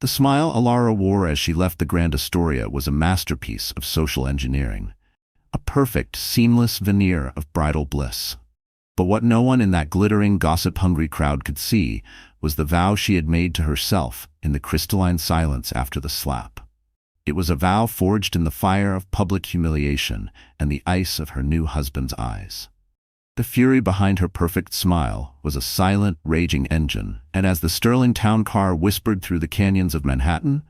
The smile Elara wore as she left the Grand Astoria was a masterpiece of social engineering, a perfect, seamless veneer of bridal bliss. But what no one in that glittering, gossip-hungry crowd could see was the vow she had made to herself in the crystalline silence after the slap. It was a vow forged in the fire of public humiliation and the ice of her new husband's eyes. The fury behind her perfect smile was a silent, raging engine, and as the Sterling town car whispered through the canyons of Manhattan,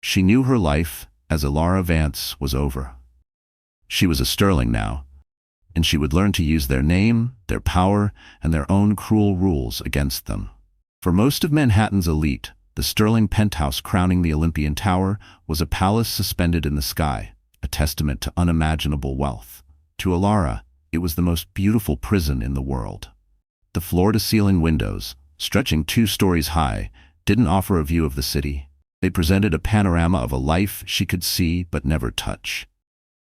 she knew her life as Elara Vance was over. She was a Sterling now, and she would learn to use their name, their power, and their own cruel rules against them. For most of Manhattan's elite, the Sterling penthouse crowning the Olympian Tower was a palace suspended in the sky, a testament to unimaginable wealth. To Elara, it was the most beautiful prison in the world. The floor-to-ceiling windows, stretching 2 stories high, didn't offer a view of the city. They presented a panorama of a life she could see but never touch.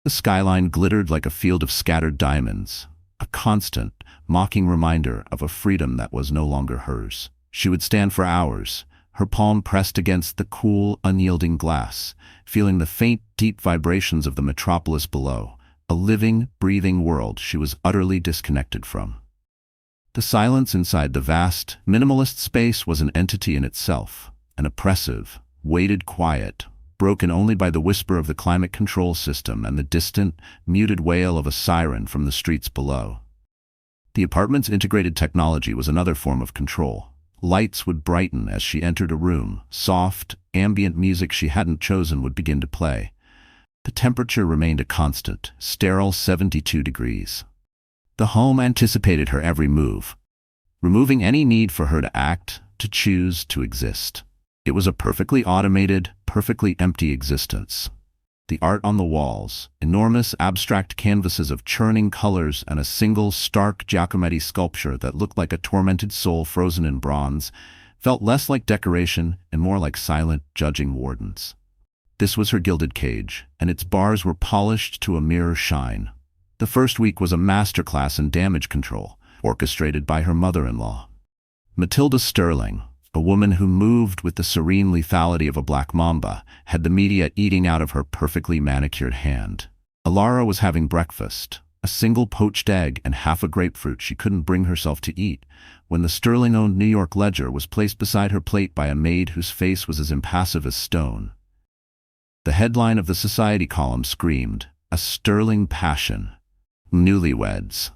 The skyline glittered like a field of scattered diamonds, a constant, mocking reminder of a freedom that was no longer hers. She would stand for hours, her palm pressed against the cool, unyielding glass, feeling the faint, deep vibrations of the metropolis below, a living, breathing world she was utterly disconnected from. The silence inside the vast, minimalist space was an entity in itself, an oppressive, weighted quiet, broken only by the whisper of the climate control system and the distant, muted wail of a siren from the streets below. The apartment's integrated technology was another form of control. Lights would brighten as she entered a room, soft, ambient music she hadn't chosen would begin to play. The temperature remained a constant, sterile 72 degrees. The home anticipated her every move, removing any need for her to act, to choose, to exist. It was a perfectly automated, perfectly empty existence. The art on the walls, enormous abstract canvases of churning colors and a single stark Giacometti sculpture that looked like a tormented soul frozen in bronze, felt less like decoration and more like silent, judging wardens. This was her gilded cage, and its bars were polished to a mirror shine. The first week was a masterclass in damage control, orchestrated by her mother-in-law. Matilda Sterling, a woman who moved with the serene lethality of a black mamba, had the media eating out of her perfectly manicured hand. Elara was having breakfast, a single poached egg and half a grapefruit she couldn't bring herself to eat, when the Sterling-owned New York Ledger was placed beside her plate by a maid whose face was as impassive as stone. The headline of the society column screamed, "A Sterling Passion. Newlyweds.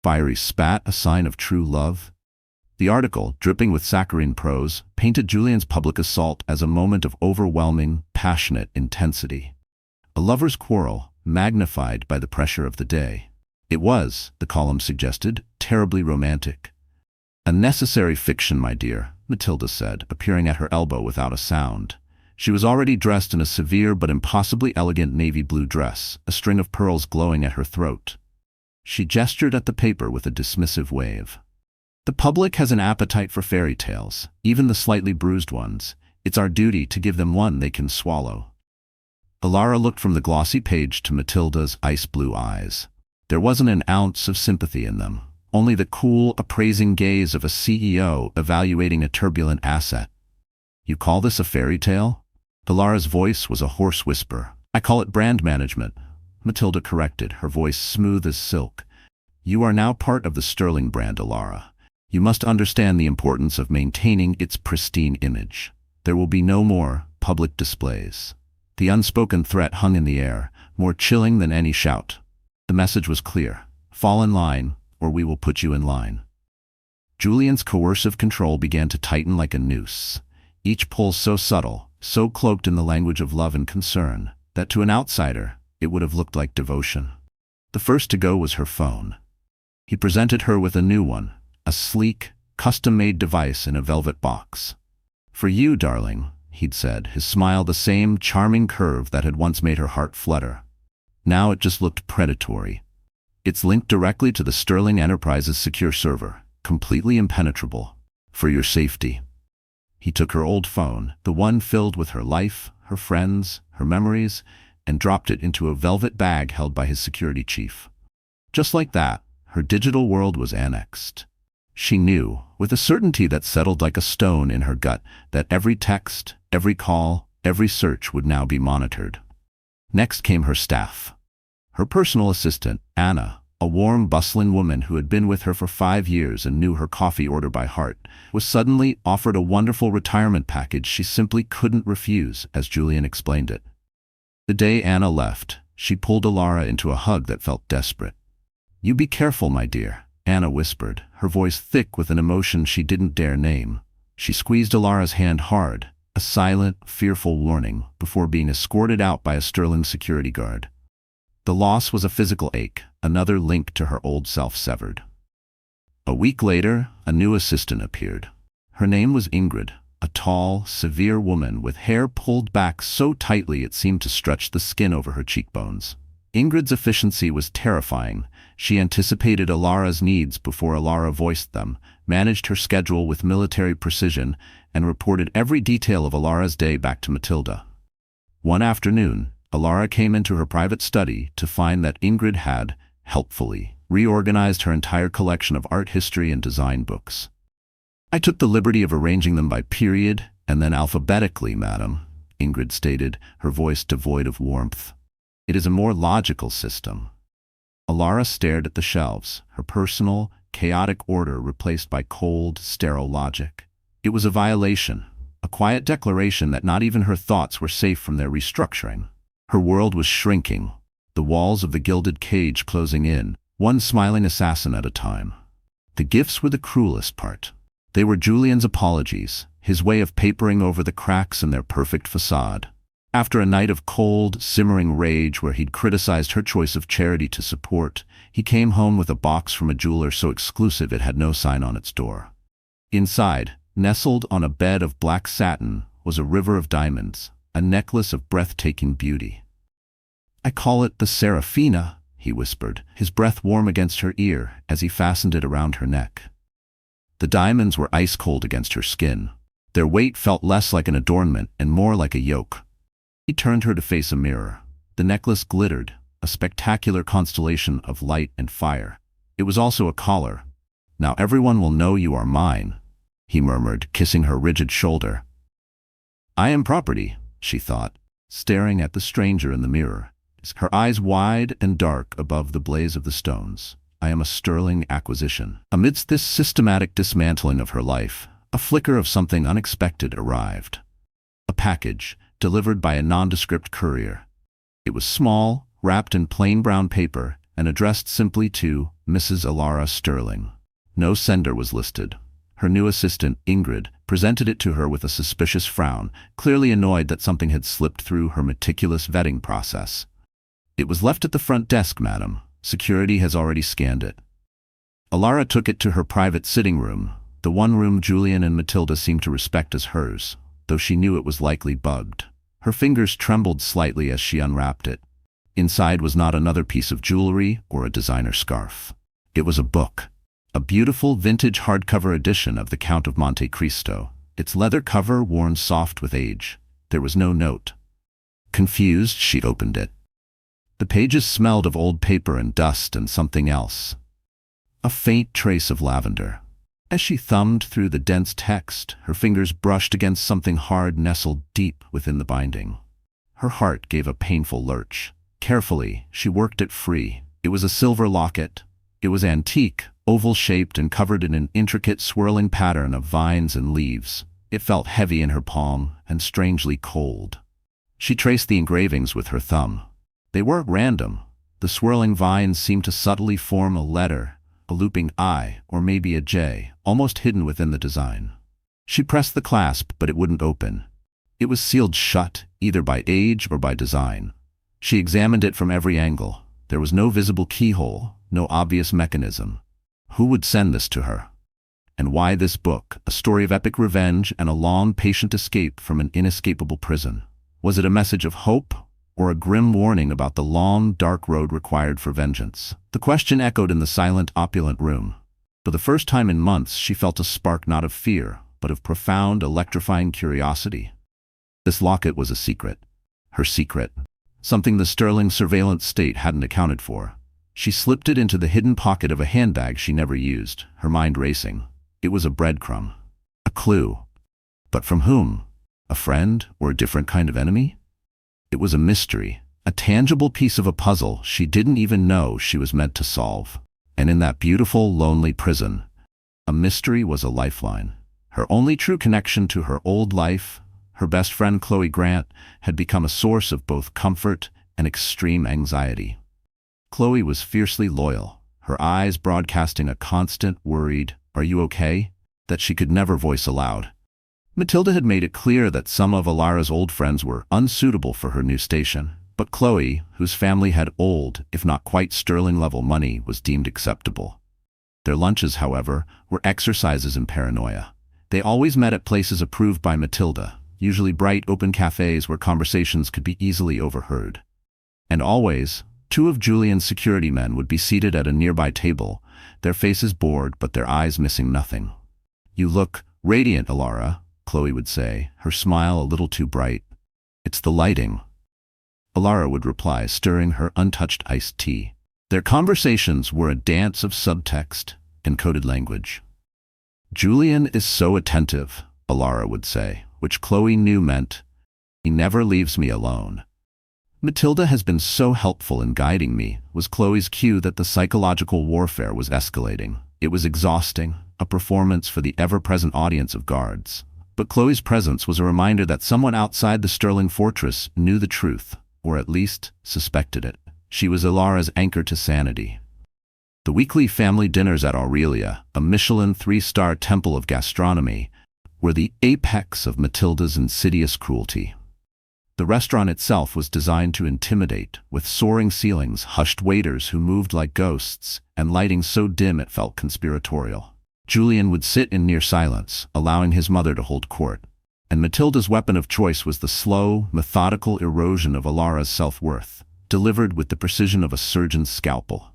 Fiery spat, a sign of true love." The article, dripping with saccharine prose, painted Julian's public assault as a moment of overwhelming, passionate intensity. A lover's quarrel, magnified by the pressure of the day. It was, the column suggested, terribly romantic. "A necessary fiction, my dear," Matilda said, appearing at her elbow without a sound. She was already dressed in a severe but impossibly elegant navy blue dress, a string of pearls glowing at her throat. She gestured at the paper with a dismissive wave. "The public has an appetite for fairy tales, even the slightly bruised ones. It's our duty to give them one they can swallow." Elara looked from the glossy page to Matilda's ice-blue eyes. There wasn't an ounce of sympathy in them, only the cool, appraising gaze of a CEO evaluating a turbulent asset. "You call this a fairy tale?" Elara's voice was a hoarse whisper. "I call it brand management," Matilda corrected, her voice smooth as silk. "You are now part of the Sterling brand, Elara. You must understand the importance of maintaining its pristine image. There will be no more public displays." The unspoken threat hung in the air, more chilling than any shout. The message was clear. Fall in line, or we will put you in line. Julian's coercive control began to tighten like a noose, each pull so subtle, so cloaked in the language of love and concern, that to an outsider, it would have looked like devotion. The first to go was her phone. He presented her with a new one, a sleek, custom-made device in a velvet box. "For you, darling," he'd said, his smile the same charming curve that had once made her heart flutter. Now it just looked predatory. "It's linked directly to the Sterling Enterprises secure server, completely impenetrable. For your safety." He took her old phone, the one filled with her life, her friends, her memories, and dropped it into a velvet bag held by his security chief. Just like that, her digital world was annexed. She knew, with a certainty that settled like a stone in her gut that every text, every call, every search would now be monitored. Next came her staff. Her personal assistant, Anna, a warm, bustling woman who had been with her for 5 years and knew her coffee order by heart, was suddenly offered a wonderful retirement package she simply couldn't refuse, as Julian explained it. The day Anna left, she pulled Elara into a hug that felt desperate. "You be careful, my dear," Anna whispered, her voice thick with an emotion she didn't dare name. She squeezed Elara's hand hard, a silent, fearful warning, before being escorted out by a sterling security guard. The loss was a physical ache, another link to her old self severed. A week later, a new assistant appeared. Her name was Ingrid, a tall, severe woman with hair pulled back so tightly it seemed to stretch the skin over her cheekbones. Ingrid's efficiency was terrifying. She anticipated Elara's needs before Elara voiced them, managed her schedule with military precision, and reported every detail of Elara's day back to Matilda. One afternoon, Elara came into her private study to find that Ingrid had, helpfully, reorganized her entire collection of art history and design books. "I took the liberty of arranging them by period and then alphabetically, madam," Ingrid stated, her voice devoid of warmth. "It is a more logical system." Elara stared at the shelves, her personal, chaotic order replaced by cold, sterile logic. It was a violation, a quiet declaration that not even her thoughts were safe from their restructuring. Her world was shrinking, the walls of the gilded cage closing in, one smiling assassin at a time. The gifts were the cruelest part. They were Julian's apologies, his way of papering over the cracks in their perfect facade. After a night of cold, simmering rage where he'd criticized her choice of charity to support, he came home with a box from a jeweler so exclusive it had no sign on its door. Inside, nestled on a bed of black satin, was a river of diamonds, a necklace of breathtaking beauty. "I call it the Serafina," he whispered, his breath warm against her ear as he fastened it around her neck. The diamonds were ice-cold against her skin. Their weight felt less like an adornment and more like a yoke. He turned her to face a mirror. The necklace glittered, a spectacular constellation of light and fire. It was also a collar. "Now everyone will know you are mine," he murmured, kissing her rigid shoulder. "I am property," she thought, staring at the stranger in the mirror, her eyes wide and dark above the blaze of the stones. "I am a sterling acquisition." Amidst this systematic dismantling of her life, a flicker of something unexpected arrived. A package, delivered by a nondescript courier. It was small, wrapped in plain brown paper, and addressed simply to Mrs. Elara Sterling. No sender was listed. Her new assistant, Ingrid, presented it to her with a suspicious frown, clearly annoyed that something had slipped through her meticulous vetting process. "It was left at the front desk, madam. Security has already scanned it." Elara took it to her private sitting room, the one room Julian and Matilda seemed to respect as hers, though she knew it was likely bugged. Her fingers trembled slightly as she unwrapped it. Inside was not another piece of jewelry or a designer scarf. It was a book, a beautiful vintage hardcover edition of The Count of Monte Cristo, its leather cover worn soft with age. There was no note. Confused, she opened it. The pages smelled of old paper and dust and something else. A faint trace of lavender. As she thumbed through the dense text, her fingers brushed against something hard nestled deep within the binding. Her heart gave a painful lurch. Carefully, she worked it free. It was a silver locket. It was antique, oval-shaped and covered in an intricate swirling pattern of vines and leaves. It felt heavy in her palm and strangely cold. She traced the engravings with her thumb. They weren't random. The swirling vines seemed to subtly form a letter, a looping I, or maybe a J, almost hidden within the design. She pressed the clasp, but it wouldn't open. It was sealed shut, either by age or by design. She examined it from every angle. There was no visible keyhole, no obvious mechanism. Who would send this to her? And why this book, a story of epic revenge and a long, patient escape from an inescapable prison? Was it a message of hope, or a grim warning about the long, dark road required for vengeance? The question echoed in the silent, opulent room. For the first time in months, she felt a spark not of fear, but of profound, electrifying curiosity. This locket was a secret. Her secret. Something the sterling surveillance state hadn't accounted for. She slipped it into the hidden pocket of a handbag she never used, her mind racing. It was a breadcrumb. A clue. But from whom? A friend or a different kind of enemy? It was a mystery, a tangible piece of a puzzle she didn't even know she was meant to solve. And in that beautiful, lonely prison, a mystery was a lifeline. Her only true connection to her old life, her best friend Chloe Grant, had become a source of both comfort and extreme anxiety. Chloe was fiercely loyal, her eyes broadcasting a constant, worried, "Are you okay?" that she could never voice aloud. Matilda had made it clear that some of Elara's old friends were unsuitable for her new station, but Chloe, whose family had old, if not quite sterling-level money, was deemed acceptable. Their lunches, however, were exercises in paranoia. They always met at places approved by Matilda, usually bright, open cafes where conversations could be easily overheard. And always, two of Julian's security men would be seated at a nearby table, their faces bored but their eyes missing nothing. "You look radiant, Elara," Chloe would say, her smile a little too bright. "It's the lighting," Elara would reply, stirring her untouched iced tea. Their conversations were a dance of subtext and coded language. "Julian is so attentive," Elara would say, which Chloe knew meant, "He never leaves me alone." "Matilda has been so helpful in guiding me," was Chloe's cue that the psychological warfare was escalating. It was exhausting, a performance for the ever-present audience of guards. But Chloe's presence was a reminder that someone outside the Sterling Fortress knew the truth, or at least suspected it. She was Elara's anchor to sanity. The weekly family dinners at Aurelia, a Michelin 3-star temple of gastronomy, were the apex of Matilda's insidious cruelty. The restaurant itself was designed to intimidate, with soaring ceilings, hushed waiters who moved like ghosts, and lighting so dim it felt conspiratorial. Julian would sit in near silence, allowing his mother to hold court, and Matilda's weapon of choice was the slow, methodical erosion of Elara's self-worth, delivered with the precision of a surgeon's scalpel.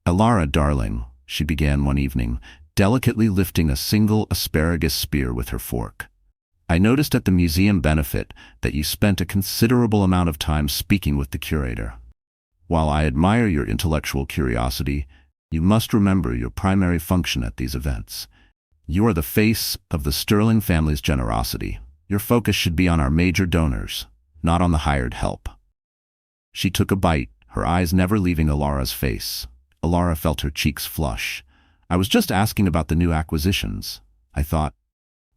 "Elara, darling," she began one evening, delicately lifting a single asparagus spear with her fork. "I noticed at the museum benefit that you spent a considerable amount of time speaking with the curator. While I admire your intellectual curiosity, you must remember your primary function at these events. You are the face of the Sterling family's generosity. Your focus should be on our major donors, not on the hired help." She took a bite, her eyes never leaving Elara's face. Elara felt her cheeks flush. "I was just asking about the new acquisitions. I thought—"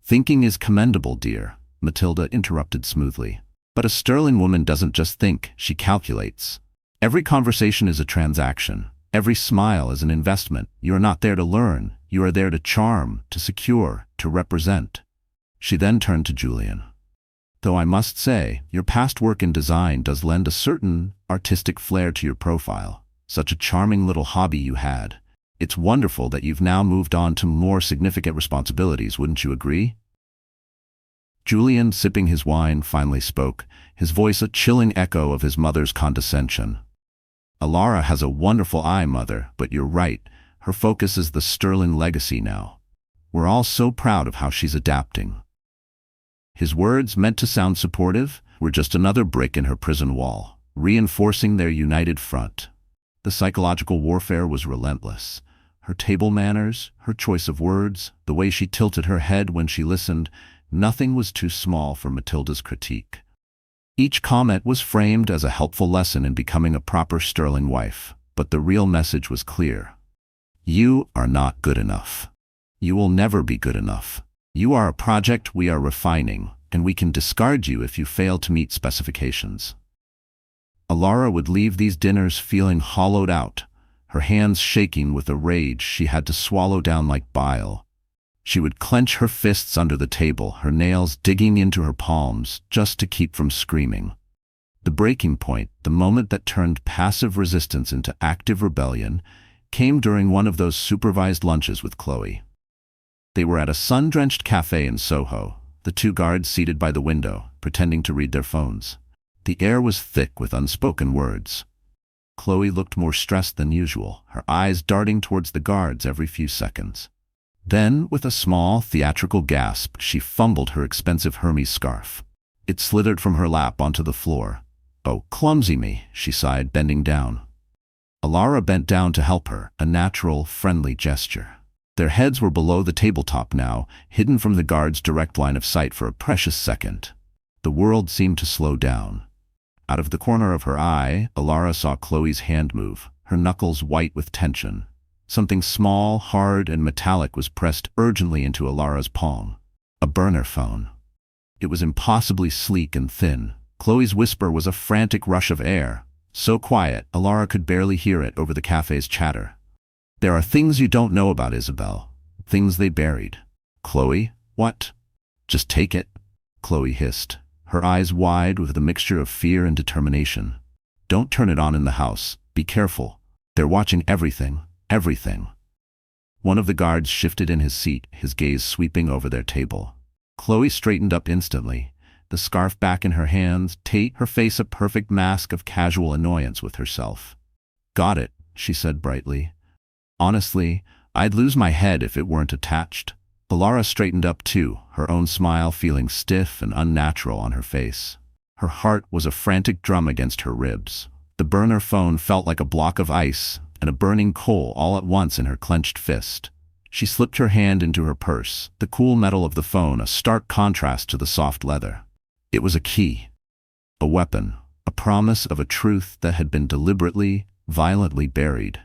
"Thinking is commendable, dear," Matilda interrupted smoothly. "But a Sterling woman doesn't just think, she calculates. Every conversation is a transaction. Every smile is an investment. You are not there to learn. You are there to charm, to secure, to represent." She then turned to Julian. "Though I must say, your past work in design does lend a certain artistic flair to your profile. Such a charming little hobby you had. It's wonderful that you've now moved on to more significant responsibilities, wouldn't you agree?" Julian, sipping his wine, finally spoke, his voice a chilling echo of his mother's condescension. "Elara has a wonderful eye, Mother, but you're right. Her focus is the Sterling legacy now. We're all so proud of how she's adapting." His words, meant to sound supportive, were just another brick in her prison wall, reinforcing their united front. The psychological warfare was relentless. Her table manners, her choice of words, the way she tilted her head when she listened, nothing was too small for Matilda's critique. Each comment was framed as a helpful lesson in becoming a proper Sterling wife, but the real message was clear. You are not good enough. You will never be good enough. You are a project we are refining, and we can discard you if you fail to meet specifications. Elara would leave these dinners feeling hollowed out, her hands shaking with a rage she had to swallow down like bile. She would clench her fists under the table, her nails digging into her palms just to keep from screaming. The breaking point, the moment that turned passive resistance into active rebellion, came during one of those supervised lunches with Chloe. They were at a sun-drenched cafe in Soho, the two guards seated by the window, pretending to read their phones. The air was thick with unspoken words. Chloe looked more stressed than usual, her eyes darting towards the guards every few seconds. Then, with a small, theatrical gasp, she fumbled her expensive Hermes scarf. It slithered from her lap onto the floor. "Oh, clumsy me," she sighed, bending down. Elara bent down to help her, a natural, friendly gesture. Their heads were below the tabletop now, hidden from the guard's direct line of sight for a precious second. The world seemed to slow down. Out of the corner of her eye, Elara saw Chloe's hand move, her knuckles white with tension. Something small, hard, and metallic was pressed urgently into Elara's palm. A burner phone. It was impossibly sleek and thin. Chloe's whisper was a frantic rush of air. So quiet, Elara could barely hear it over the cafe's chatter. "There are things you don't know about Isabel. Things they buried." "Chloe? What?" "Just take it," Chloe hissed, her eyes wide with a mixture of fear and determination. "Don't turn it on in the house. Be careful. They're watching everything. Everything." One of the guards shifted in his seat, his gaze sweeping over their table. Chloe straightened up instantly, the scarf back in her hands, her face a perfect mask of casual annoyance with herself. "Got it," she said brightly. "Honestly, I'd lose my head if it weren't attached." Elara straightened up too, her own smile feeling stiff and unnatural on her face. Her heart was a frantic drum against her ribs. The burner phone felt like a block of ice and a burning coal all at once in her clenched fist. She slipped her hand into her purse, the cool metal of the phone a stark contrast to the soft leather. It was a key, a weapon, a promise of a truth that had been deliberately, violently buried.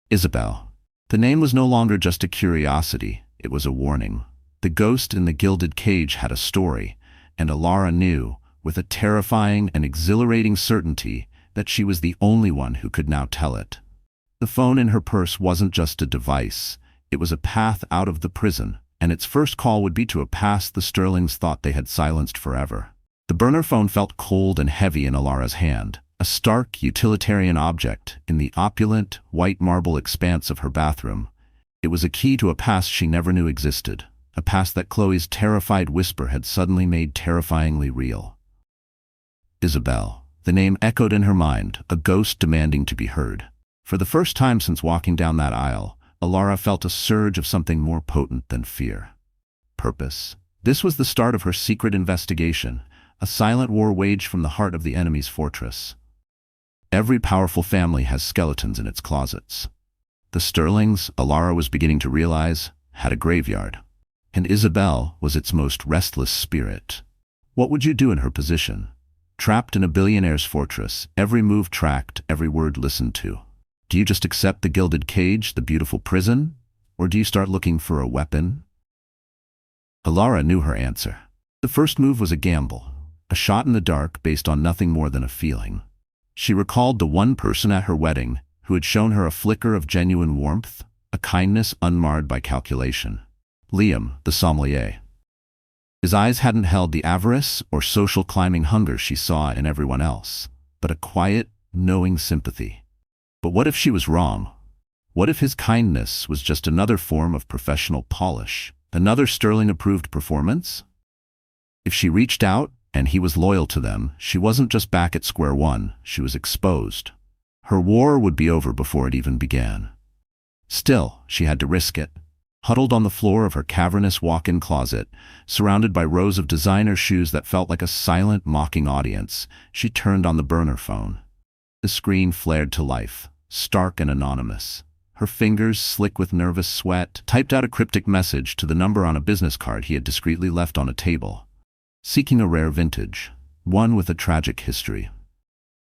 Isabel. The name was no longer just a curiosity, it was a warning. The ghost in the gilded cage had a story, and Elara knew, with a terrifying and exhilarating certainty, that she was the only one who could now tell it. The phone in her purse wasn't just a device, it was a path out of the prison, and its first call would be to a past the Sterlings thought they had silenced forever. The burner phone felt cold and heavy in Elara's hand, a stark, utilitarian object in the opulent, white marble expanse of her bathroom. It was a key to a past she never knew existed, a past that Chloe's terrified whisper had suddenly made terrifyingly real. Isabel. The name echoed in her mind, a ghost demanding to be heard. For the first time since walking down that aisle, Elara felt a surge of something more potent than fear. Purpose. This was the start of her secret investigation, a silent war waged from the heart of the enemy's fortress. Every powerful family has skeletons in its closets. The Sterlings, Elara was beginning to realize, had a graveyard. And Isabel was its most restless spirit. What would you do in her position? Trapped in a billionaire's fortress, every move tracked, every word listened to. Do you just accept the gilded cage, the beautiful prison? Or do you start looking for a weapon? Elara knew her answer. The first move was a gamble, a shot in the dark based on nothing more than a feeling. She recalled the one person at her wedding who had shown her a flicker of genuine warmth, a kindness unmarred by calculation. Liam, the sommelier. His eyes hadn't held the avarice or social climbing hunger she saw in everyone else, but a quiet, knowing sympathy. But what if she was wrong? What if his kindness was just another form of professional polish, another Sterling-approved performance? If she reached out, and he was loyal to them, she wasn't just back at square one, she was exposed. Her war would be over before it even began. Still, she had to risk it. Huddled on the floor of her cavernous walk-in closet, surrounded by rows of designer shoes that felt like a silent, mocking audience, she turned on the burner phone. The screen flared to life, stark and anonymous. Her fingers, slick with nervous sweat, typed out a cryptic message to the number on a business card he had discreetly left on a table. Seeking a rare vintage, one with a tragic history.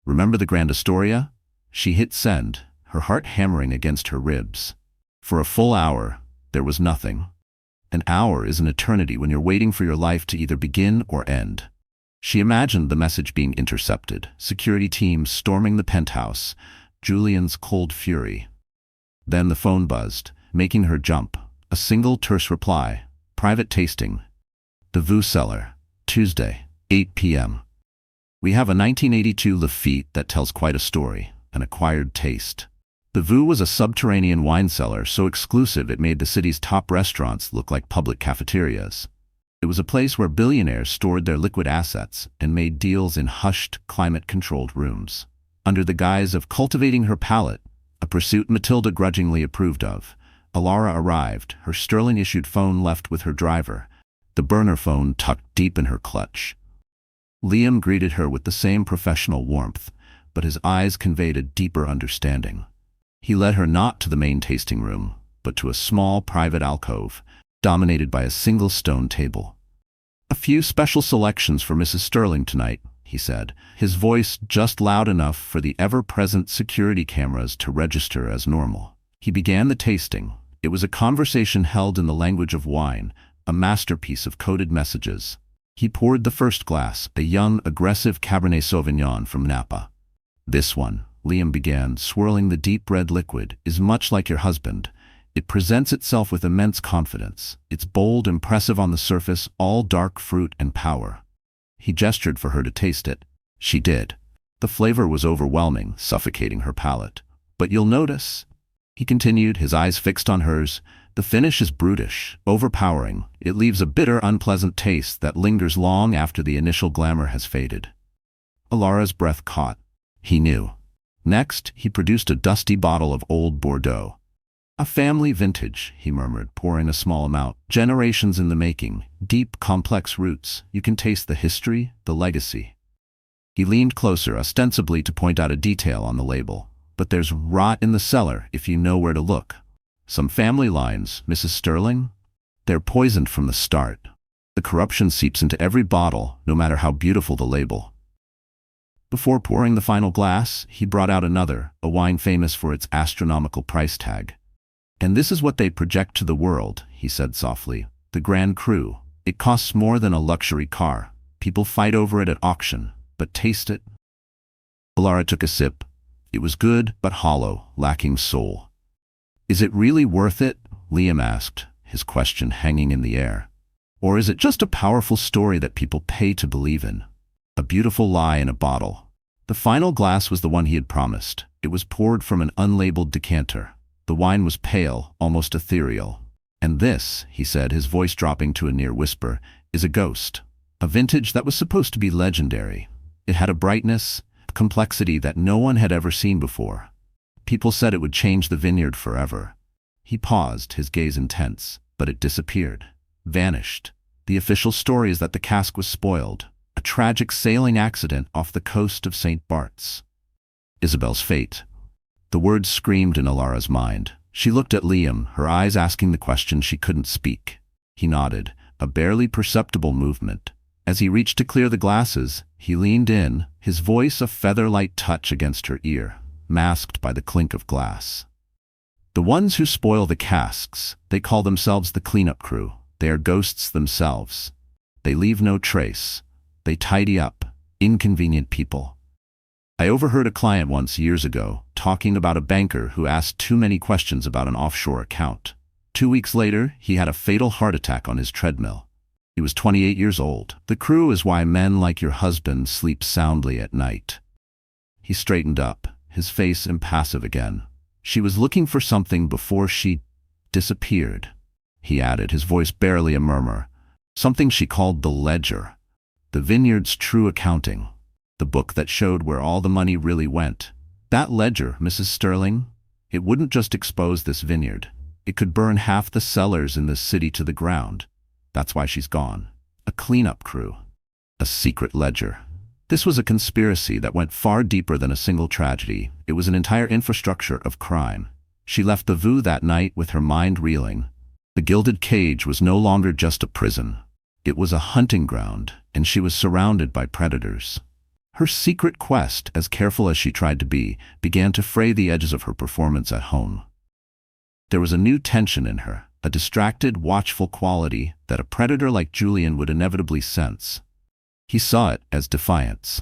Remember the Grand Astoria? She hit send, her heart hammering against her ribs. For a full hour, there was nothing. An hour is an eternity when you're waiting for your life to either begin or end. She imagined the message being intercepted, security teams storming the penthouse, Julian's cold fury. Then the phone buzzed, making her jump. A single terse reply. Private tasting. The Vue cellar. Tuesday, 8 p.m. We have a 1982 Lafitte that tells quite a story, an acquired taste. The Vue was a subterranean wine cellar so exclusive it made the city's top restaurants look like public cafeterias. It was a place where billionaires stored their liquid assets and made deals in hushed, climate-controlled rooms. Under the guise of cultivating her palate, a pursuit Matilda grudgingly approved of, Elara arrived, her Sterling-issued phone left with her driver, the burner phone tucked deep in her clutch. Liam greeted her with the same professional warmth, but his eyes conveyed a deeper understanding. He led her not to the main tasting room, but to a small private alcove, dominated by a single stone table. "A few special selections for Mrs. Sterling tonight," he said, his voice just loud enough for the ever-present security cameras to register as normal. He began the tasting. It was a conversation held in the language of wine, a masterpiece of coded messages. He poured the first glass, a young, aggressive Cabernet Sauvignon from Napa. "This one," Liam began, swirling the deep red liquid, "is much like your husband. It presents itself with immense confidence. It's bold, impressive on the surface, all dark fruit and power." He gestured for her to taste it. She did. The flavor was overwhelming, suffocating her palate. "But you'll notice," he continued, his eyes fixed on hers, "the finish is brutish, overpowering. It leaves a bitter, unpleasant taste that lingers long after the initial glamour has faded." Elara's breath caught. He knew. Next, he produced a dusty bottle of old Bordeaux. "A family vintage," he murmured, pouring a small amount. "Generations in the making, deep, complex roots. You can taste the history, the legacy." He leaned closer, ostensibly to point out a detail on the label. "But there's rot in the cellar if you know where to look. Some family lines, Mrs. Sterling? They're poisoned from the start. The corruption seeps into every bottle, no matter how beautiful the label." Before pouring the final glass, he brought out another, a wine famous for its astronomical price tag. "And this is what they project to the world," he said softly. "The Grand Cru. It costs more than a luxury car. People fight over it at auction. But taste it." Elara took a sip. It was good, but hollow, lacking soul. "Is it really worth it?" Liam asked, his question hanging in the air. "Or is it just a powerful story that people pay to believe in? A beautiful lie in a bottle." The final glass was the one he had promised. It was poured from an unlabeled decanter. The wine was pale, almost ethereal. "And this," he said, his voice dropping to a near whisper, "is a ghost. A vintage that was supposed to be legendary. It had a brightness, complexity that no one had ever seen before. People said it would change the vineyard forever." He paused, his gaze intense, but it disappeared, vanished. "The official story is that the cask was spoiled. A tragic sailing accident off the coast of St. Bart's. Isabel's fate." The words screamed in Elara's mind. She looked at Liam, her eyes asking the question she couldn't speak. He nodded, a barely perceptible movement. As he reached to clear the glasses, he leaned in, his voice a feather-light touch against her ear, masked by the clink of glass. "The ones who spoil the casks, they call themselves the cleanup crew. They are ghosts themselves. They leave no trace. They tidy up. Inconvenient people. I overheard a client once years ago talking about a banker who asked too many questions about an offshore account. 2 weeks later, he had a fatal heart attack on his treadmill. He was 28 years old. The crew is why men like your husband sleep soundly at night." He straightened up, his face impassive again. "She was looking for something before she disappeared," he added, his voice barely a murmur. "Something she called the ledger. The vineyard's true accounting. The book that showed where all the money really went. That ledger, Mrs. Sterling, it wouldn't just expose this vineyard. It could burn half the cellars in this city to the ground. That's why she's gone. A cleanup crew. A secret ledger. This was a conspiracy that went far deeper than a single tragedy. It was an entire infrastructure of crime. She left the Vue that night with her mind reeling. The gilded cage was no longer just a prison. It was a hunting ground, and she was surrounded by predators. Her secret quest, as careful as she tried to be, began to fray the edges of her performance at home. There was a new tension in her, a distracted, watchful quality that a predator like Julian would inevitably sense. He saw it as defiance.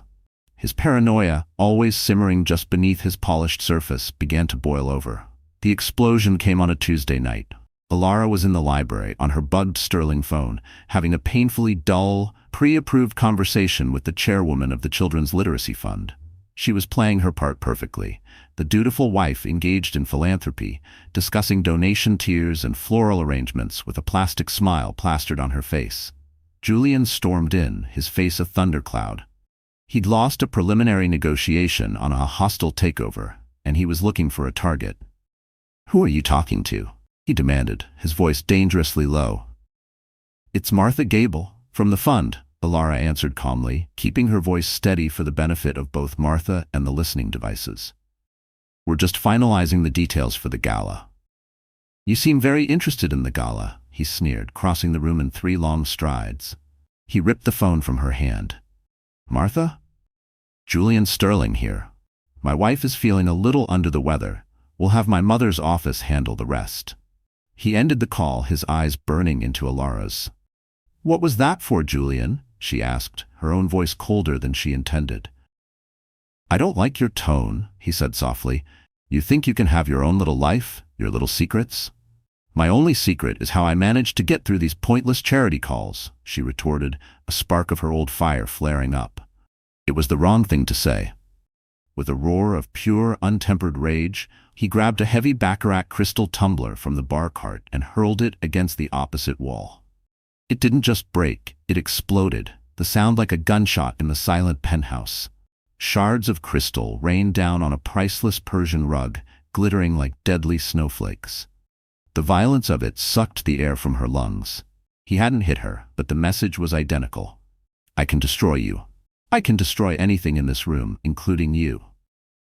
His paranoia, always simmering just beneath his polished surface, began to boil over. The explosion came on a Tuesday night. Elara was in the library on her bugged Sterling phone, having a painfully dull, pre-approved conversation with the chairwoman of the Children's Literacy Fund. She was playing her part perfectly, the dutiful wife engaged in philanthropy, discussing donation tiers and floral arrangements with a plastic smile plastered on her face. Julian stormed in, his face a thundercloud. He'd lost a preliminary negotiation on a hostile takeover, and he was looking for a target. "Who are you talking to?" he demanded, his voice dangerously low. "It's Martha Gable, from the fund," Elara answered calmly, keeping her voice steady for the benefit of both Martha and the listening devices. "We're just finalizing the details for the gala." You seem very interested in the gala, he sneered, crossing the room in 3 long strides. He ripped the phone from her hand. Martha? Julian Sterling here. My wife is feeling a little under the weather. We'll have my mother's office handle the rest. He ended the call, his eyes burning into Elara's. What was that for, Julian? She asked, her own voice colder than she intended. I don't like your tone, he said softly. You think you can have your own little life, your little secrets? My only secret is how I managed to get through these pointless charity calls, she retorted, a spark of her old fire flaring up. It was the wrong thing to say. With a roar of pure, untempered rage, he grabbed a heavy baccarat crystal tumbler from the bar cart and hurled it against the opposite wall. It didn't just break, it exploded, the sound like a gunshot in the silent penthouse. Shards of crystal rained down on a priceless Persian rug, glittering like deadly snowflakes. The violence of it sucked the air from her lungs. He hadn't hit her, but the message was identical. I can destroy you. I can destroy anything in this room, including you.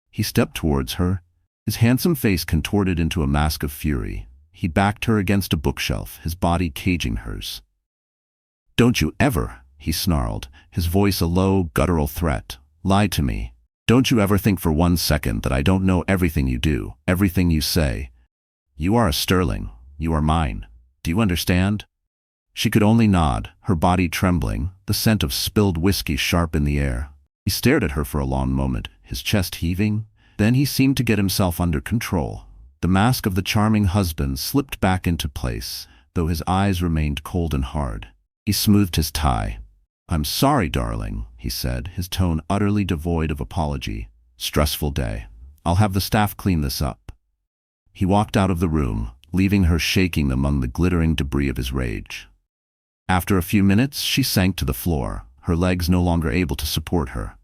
He stepped towards her, his handsome face contorted into a mask of fury. He backed her against a bookshelf, his body caging hers. Don't you ever, he snarled, his voice a low, guttural threat, lie to me. Don't you ever think for 1 second that I don't know everything you do, everything you say. You are a Sterling. You are mine. Do you understand? She could only nod, her body trembling, the scent of spilled whiskey sharp in the air. He stared at her for a long moment, his chest heaving. Then he seemed to get himself under control. The mask of the charming husband slipped back into place, though his eyes remained cold and hard. He smoothed his tie. I'm sorry, darling, he said, his tone utterly devoid of apology. Stressful day. I'll have the staff clean this up. He walked out of the room, leaving her shaking among the glittering debris of his rage. After a few minutes, she sank to the floor, her legs no longer able to support her.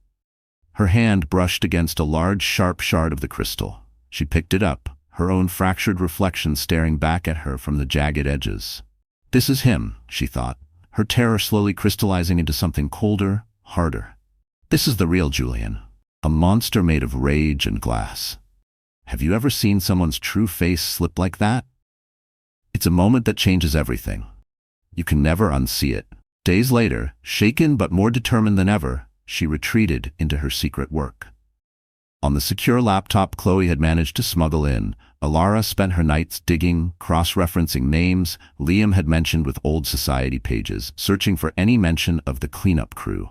Her hand brushed against a large, sharp shard of the crystal. She picked it up, her own fractured reflection staring back at her from the jagged edges. This is him, she thought, her terror slowly crystallizing into something colder, harder. This is the real Julian, a monster made of rage and glass. Have you ever seen someone's true face slip like that? It's a moment that changes everything. You can never unsee it. Days later, shaken but more determined than ever, she retreated into her secret work. On the secure laptop Chloe had managed to smuggle in, Elara spent her nights digging, cross-referencing names Liam had mentioned with old society pages, searching for any mention of the cleanup crew.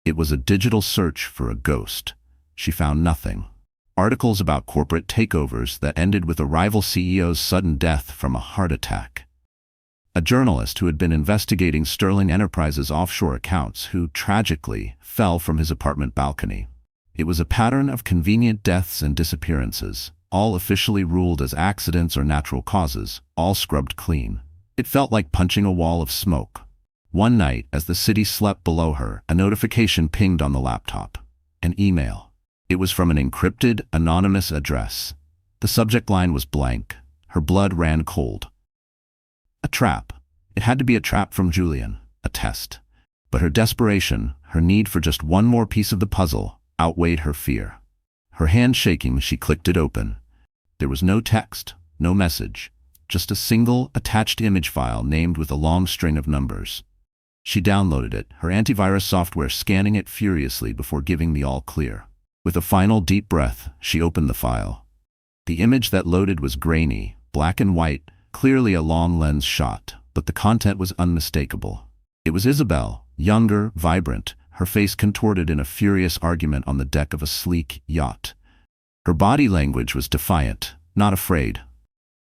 It was a digital search for a ghost. She found nothing. Articles about corporate takeovers that ended with a rival CEO's sudden death from a heart attack. A journalist who had been investigating Sterling Enterprises' offshore accounts who, tragically, fell from his apartment balcony. It was a pattern of convenient deaths and disappearances, all officially ruled as accidents or natural causes, all scrubbed clean. It felt like punching a wall of smoke. One night, as the city slept below her, a notification pinged on the laptop. An email. It was from an encrypted, anonymous address. The subject line was blank. Her blood ran cold. A trap. It had to be a trap from Julian, a test. But her desperation, her need for just one more piece of the puzzle, outweighed her fear. Her hand shaking, she clicked it open. There was no text, no message, just a single, attached image file named with a long string of numbers. She downloaded it, her antivirus software scanning it furiously before giving the all clear. With a final deep breath, she opened the file. The image that loaded was grainy, black and white, clearly a long lens shot, but the content was unmistakable. It was Isabel, younger, vibrant, her face contorted in a furious argument on the deck of a sleek yacht. Her body language was defiant, not afraid.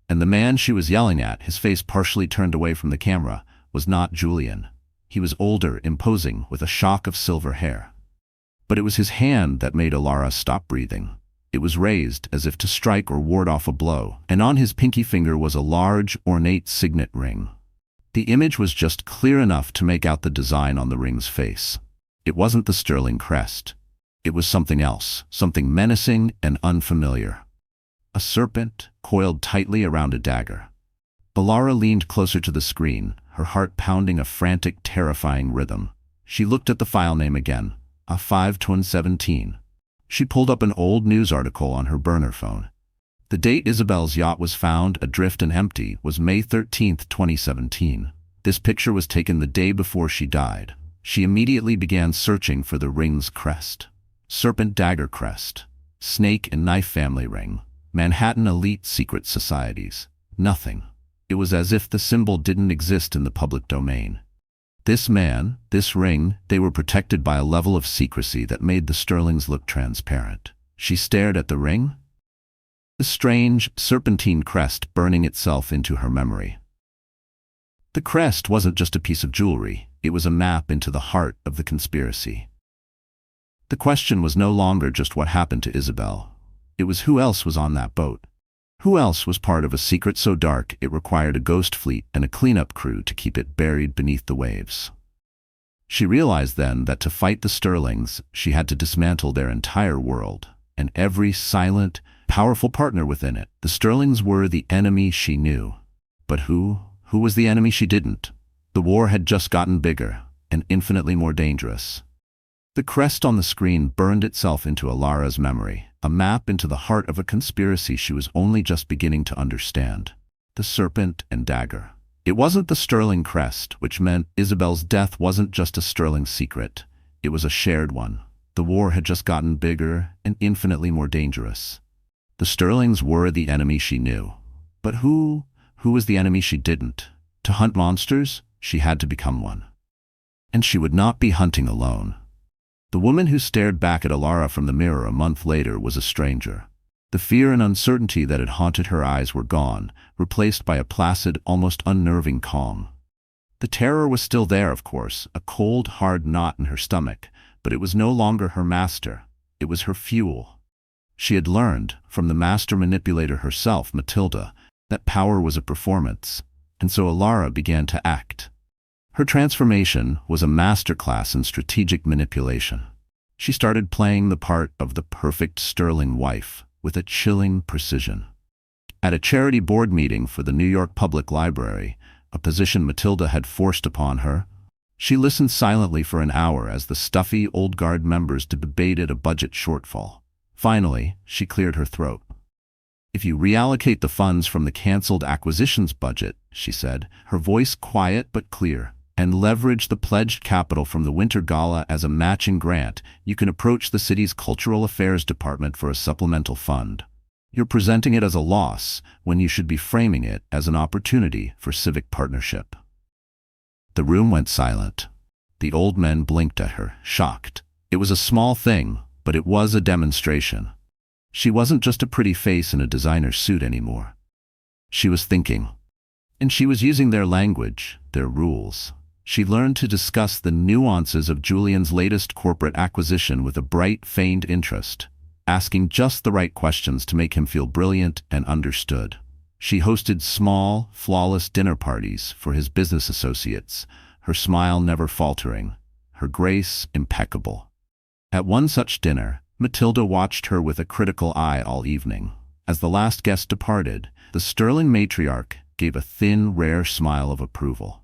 And the man she was yelling at, his face partially turned away from the camera, was not Julian. He was older, imposing, with a shock of silver hair. But it was his hand that made Elara stop breathing. It was raised as if to strike or ward off a blow, and on his pinky finger was a large, ornate signet ring. The image was just clear enough to make out the design on the ring's face. It wasn't the Sterling crest. It was something else, something menacing and unfamiliar. A serpent, coiled tightly around a dagger. Elara leaned closer to the screen, her heart pounding a frantic, terrifying rhythm. She looked at the file name again, A5-17. She pulled up an old news article on her burner phone. The date Isabel's yacht was found adrift and empty was May 13, 2017. This picture was taken the day before she died. She immediately began searching for the ring's crest. Serpent dagger crest. Snake and knife family ring. Manhattan elite secret societies. Nothing. It was as if the symbol didn't exist in the public domain. This man, this ring, they were protected by a level of secrecy that made the Sterlings look transparent. She stared at the ring, the strange, serpentine crest burning itself into her memory. The crest wasn't just a piece of jewelry, it was a map into the heart of the conspiracy. The question was no longer just what happened to Isabel. It was who else was on that boat. Who else was part of a secret so dark it required a ghost fleet and a cleanup crew to keep it buried beneath the waves. She realized then that to fight the Sterlings, she had to dismantle their entire world, and every silent, powerful partner within it. The Sterlings were the enemy she knew. But who? Who was the enemy she didn't? The war had just gotten bigger, and infinitely more dangerous. The crest on the screen burned itself into Elara's memory, a map into the heart of a conspiracy she was only just beginning to understand. The serpent and dagger. It wasn't the Sterling crest, which meant Isabel's death wasn't just a Sterling secret. It was a shared one. The war had just gotten bigger and infinitely more dangerous. The Sterlings were the enemy she knew. But who was the enemy she didn't? To hunt monsters, she had to become one. And she would not be hunting alone. The woman who stared back at Elara from the mirror a month later was a stranger. The fear and uncertainty that had haunted her eyes were gone, replaced by a placid, almost unnerving calm. The terror was still there, of course, a cold, hard knot in her stomach, but it was no longer her master. It was her fuel. She had learned, from the master manipulator herself, Matilda, that power was a performance, and so Elara began to act. Her transformation was a masterclass in strategic manipulation. She started playing the part of the perfect Sterling wife with a chilling precision. At a charity board meeting for the New York Public Library, a position Matilda had forced upon her, she listened silently for an hour as the stuffy old guard members debated a budget shortfall. Finally, she cleared her throat. "If you reallocate the funds from the cancelled acquisitions budget," she said, her voice quiet but clear, "and leverage the pledged capital from the Winter Gala as a matching grant, you can approach the city's Cultural Affairs Department for a supplemental fund. You're presenting it as a loss when you should be framing it as an opportunity for civic partnership." The room went silent. The old men blinked at her, shocked. It was a small thing, but it was a demonstration. She wasn't just a pretty face in a designer suit anymore. She was thinking. And she was using their language, their rules. She learned to discuss the nuances of Julian's latest corporate acquisition with a bright, feigned interest, asking just the right questions to make him feel brilliant and understood. She hosted small, flawless dinner parties for his business associates, her smile never faltering, her grace impeccable. At one such dinner, Matilda watched her with a critical eye all evening. As the last guest departed, the Sterling matriarch gave a thin, rare smile of approval.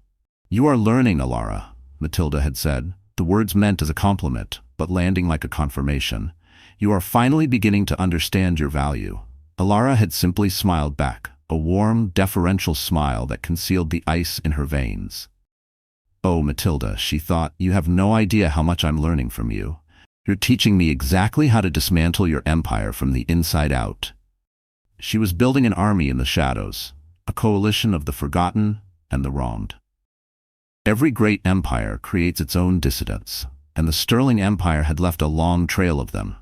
"You are learning, Elara," Matilda had said, the words meant as a compliment, but landing like a confirmation. "You are finally beginning to understand your value." Elara had simply smiled back, a warm, deferential smile that concealed the ice in her veins. "Oh, Matilda," she thought, "you have no idea how much I'm learning from you. You're teaching me exactly how to dismantle your empire from the inside out." She was building an army in the shadows, a coalition of the forgotten and the wronged. Every great empire creates its own dissidents, and the Sterling Empire had left a long trail of them.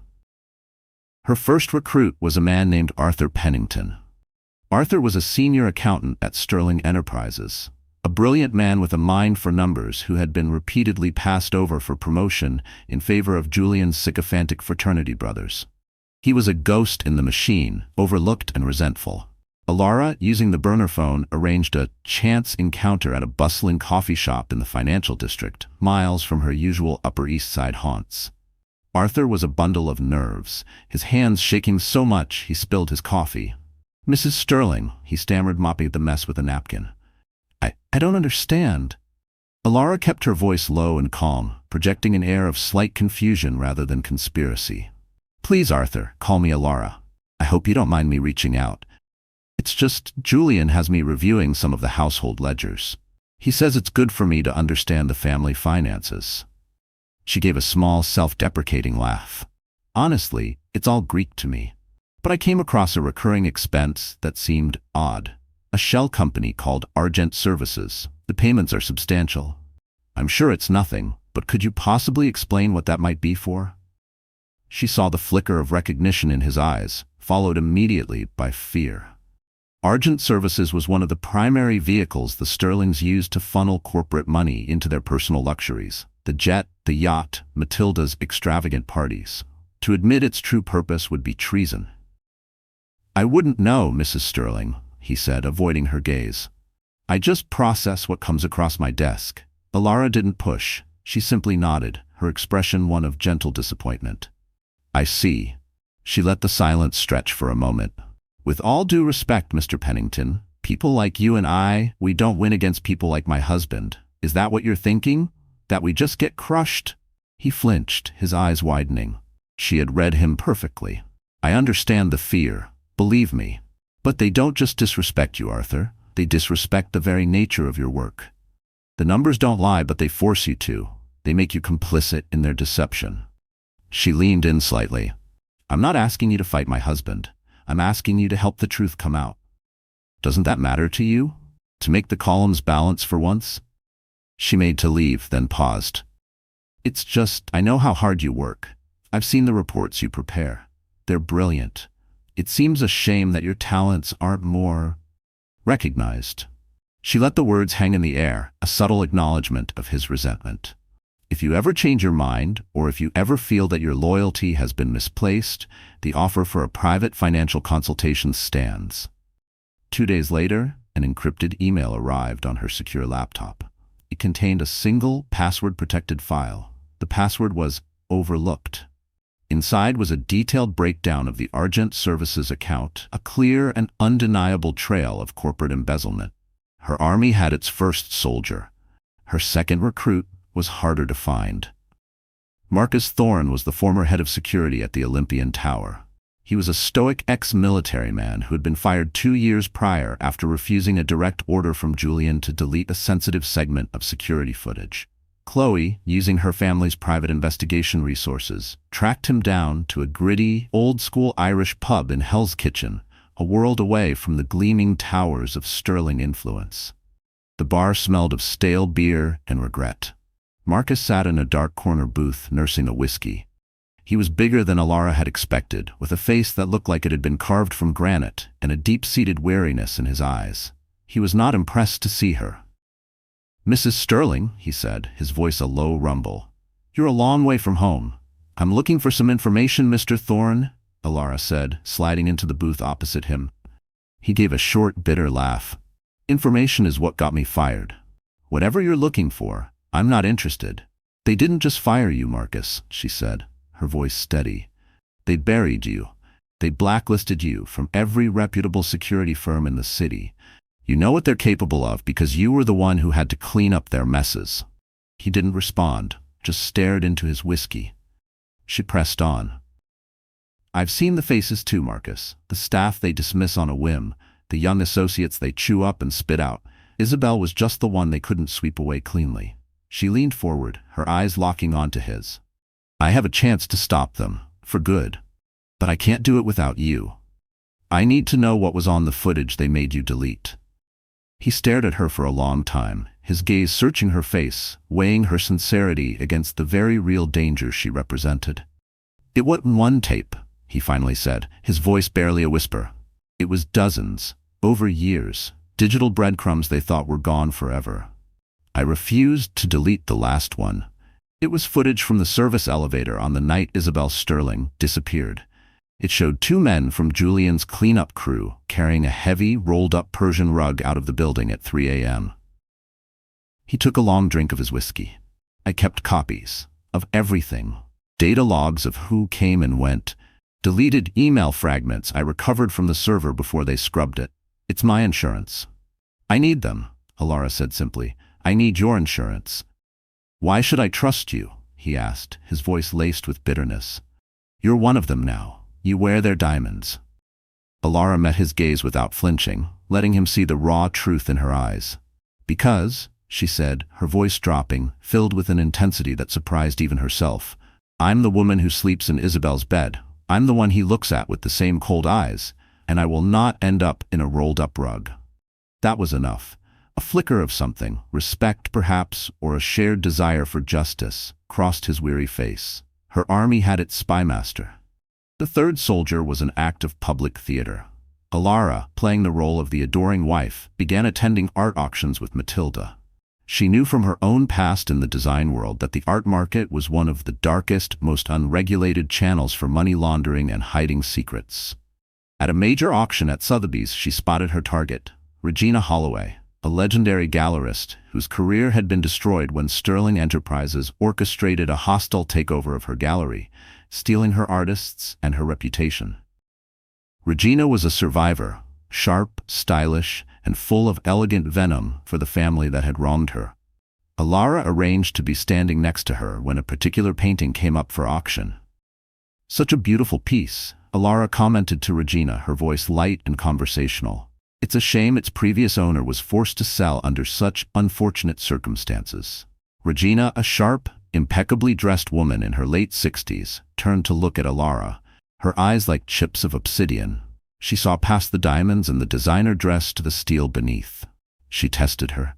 Her first recruit was a man named Arthur Pennington. Arthur was a senior accountant at Sterling Enterprises, a brilliant man with a mind for numbers who had been repeatedly passed over for promotion in favor of Julian's sycophantic fraternity brothers. He was a ghost in the machine, overlooked and resentful. Elara, using the burner phone, arranged a chance encounter at a bustling coffee shop in the financial district, miles from her usual Upper East Side haunts. Arthur was a bundle of nerves, his hands shaking so much he spilled his coffee. "Mrs. Sterling," he stammered, mopping the mess with a napkin. I don't understand." Elara kept her voice low and calm, projecting an air of slight confusion rather than conspiracy. "Please, Arthur, call me Elara." I hope you don't mind me reaching out. It's just Julian has me reviewing some of the household ledgers. He says it's good for me to understand the family finances." She gave a small, self-deprecating laugh. "Honestly, it's all Greek to me. But I came across a recurring expense that seemed odd. A shell company called Argent Services. The payments are substantial. I'm sure it's nothing, but could you possibly explain what that might be for?" She saw the flicker of recognition in his eyes, followed immediately by fear. Argent Services was one of the primary vehicles the Sterlings used to funnel corporate money into their personal luxuries. The jet, the yacht, Matilda's extravagant parties. To admit its true purpose would be treason. "I wouldn't know, Mrs. Sterling," he said, avoiding her gaze. "I just process what comes across my desk." Elara didn't push. She simply nodded, her expression one of gentle disappointment. "I see." She let the silence stretch for a moment. "With all due respect, Mr. Pennington, people like you and we don't win against people like my husband. Is that what you're thinking? That we just get crushed?" He flinched, his eyes widening. She had read him perfectly. "I understand the fear, believe me. But they don't just disrespect you, Arthur. They disrespect the very nature of your work. The numbers don't lie, but they force you to. They make you complicit in their deception." She leaned in slightly. "I'm not asking you to fight my husband. I'm asking you to help the truth come out. Doesn't that matter to you? To make the columns balance for once?" She made to leave, then paused. "It's just, I know how hard you work. I've seen the reports you prepare. They're brilliant. It seems a shame that your talents aren't more recognized." She let the words hang in the air, a subtle acknowledgement of his resentment. "If you ever change your mind, or if you ever feel that your loyalty has been misplaced, the offer for a private financial consultation stands." 2 days later, an encrypted email arrived on her secure laptop. It contained a single, password-protected file. The password was "overlooked." Inside was a detailed breakdown of the Argent Services account, a clear and undeniable trail of corporate embezzlement. Her army had its first soldier. Her second recruit was harder to find. Marcus Thorne was the former head of security at the Olympian Tower. He was a stoic ex-military man who had been fired 2 years prior after refusing a direct order from Julian to delete a sensitive segment of security footage. Chloe, using her family's private investigation resources, tracked him down to a gritty, old-school Irish pub in Hell's Kitchen, a world away from the gleaming towers of Sterling influence. The bar smelled of stale beer and regret. Marcus sat in a dark corner booth nursing a whiskey. He was bigger than Elara had expected, with a face that looked like it had been carved from granite and a deep-seated weariness in his eyes. He was not impressed to see her. "Mrs. Sterling," he said, his voice a low rumble. "You're a long way from home." "I'm looking for some information, Mr. Thorne," Elara said, sliding into the booth opposite him. He gave a short, bitter laugh. "Information is what got me fired. Whatever you're looking for, I'm not interested." "They didn't just fire you, Marcus," she said, her voice steady. "They buried you. They blacklisted you from every reputable security firm in the city. You know what they're capable of because you were the one who had to clean up their messes." He didn't respond, just stared into his whiskey. She pressed on. "I've seen the faces too, Marcus. The staff they dismiss on a whim, the young associates they chew up and spit out. Isabel was just the one they couldn't sweep away cleanly." She leaned forward, her eyes locking onto his. "I have a chance to stop them, for good. But I can't do it without you. I need to know what was on the footage they made you delete." He stared at her for a long time, his gaze searching her face, weighing her sincerity against the very real danger she represented. "It wasn't one tape," he finally said, his voice barely a whisper. "It was dozens, over years, digital breadcrumbs they thought were gone forever. I refused to delete the last one. It was footage from the service elevator on the night Isabel Sterling disappeared. It showed 2 men from Julian's cleanup crew carrying a heavy, rolled-up Persian rug out of the building at 3 a.m. He took a long drink of his whiskey. "I kept copies of everything. Data logs of who came and went. Deleted email fragments I recovered from the server before they scrubbed it. It's my insurance." "I need them," Elara said simply. "I need your insurance." "Why should I trust you?" he asked, his voice laced with bitterness. "You're one of them now. You wear their diamonds. Elara met his gaze without flinching, letting him see the raw truth in her eyes. "Because," she said, her voice dropping, filled with an intensity that surprised even herself, "I'm the woman who sleeps in Isabel's bed. I'm the one he looks at with the same cold eyes, and I will not end up in a rolled-up rug." That was enough. A flicker of something, respect perhaps, or a shared desire for justice, crossed his weary face. Her army had its spymaster. The third soldier was an act of public theater. Elara, playing the role of the adoring wife, began attending art auctions with Matilda. She knew from her own past in the design world that the art market was one of the darkest, most unregulated channels for money laundering and hiding secrets. At a major auction at Sotheby's, she spotted her target, Regina Holloway, a legendary gallerist whose career had been destroyed when Sterling Enterprises orchestrated a hostile takeover of her gallery, stealing her artists and her reputation. Regina was a survivor, sharp, stylish, and full of elegant venom for the family that had wronged her. Elara arranged to be standing next to her when a particular painting came up for auction. "Such a beautiful piece," Elara commented to Regina, her voice light and conversational. "It's a shame its previous owner was forced to sell under such unfortunate circumstances." Regina, a sharp, impeccably dressed woman in her late 60s, turned to look at Elara, her eyes like chips of obsidian. She saw past the diamonds and the designer dress to the steel beneath. She tested her.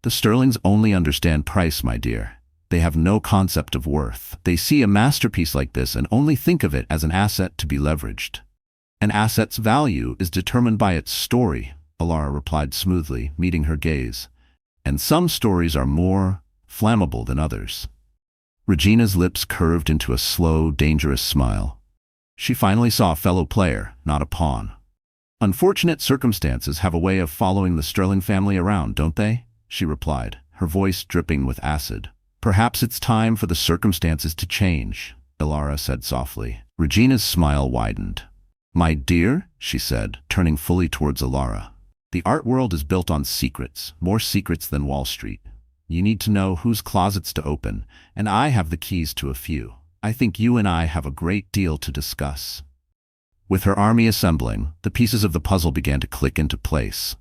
"The Sterlings only understand price, my dear. They have no concept of worth. They see a masterpiece like this and only think of it as an asset to be leveraged." "An asset's value is determined by its story," Elara replied smoothly, meeting her gaze. "And some stories are more flammable than others." Regina's lips curved into a slow, dangerous smile. She finally saw a fellow player, not a pawn. "Unfortunate circumstances have a way of following the Sterling family around, don't they?" she replied, her voice dripping with acid. "Perhaps it's time for the circumstances to change," Elara said softly. Regina's smile widened. "My dear," she said, turning fully towards Elara, "the art world is built on secrets, more secrets than Wall Street. You need to know whose closets to open, and I have the keys to a few. I think you and I have a great deal to discuss." With her army assembling, the pieces of the puzzle began to click into place.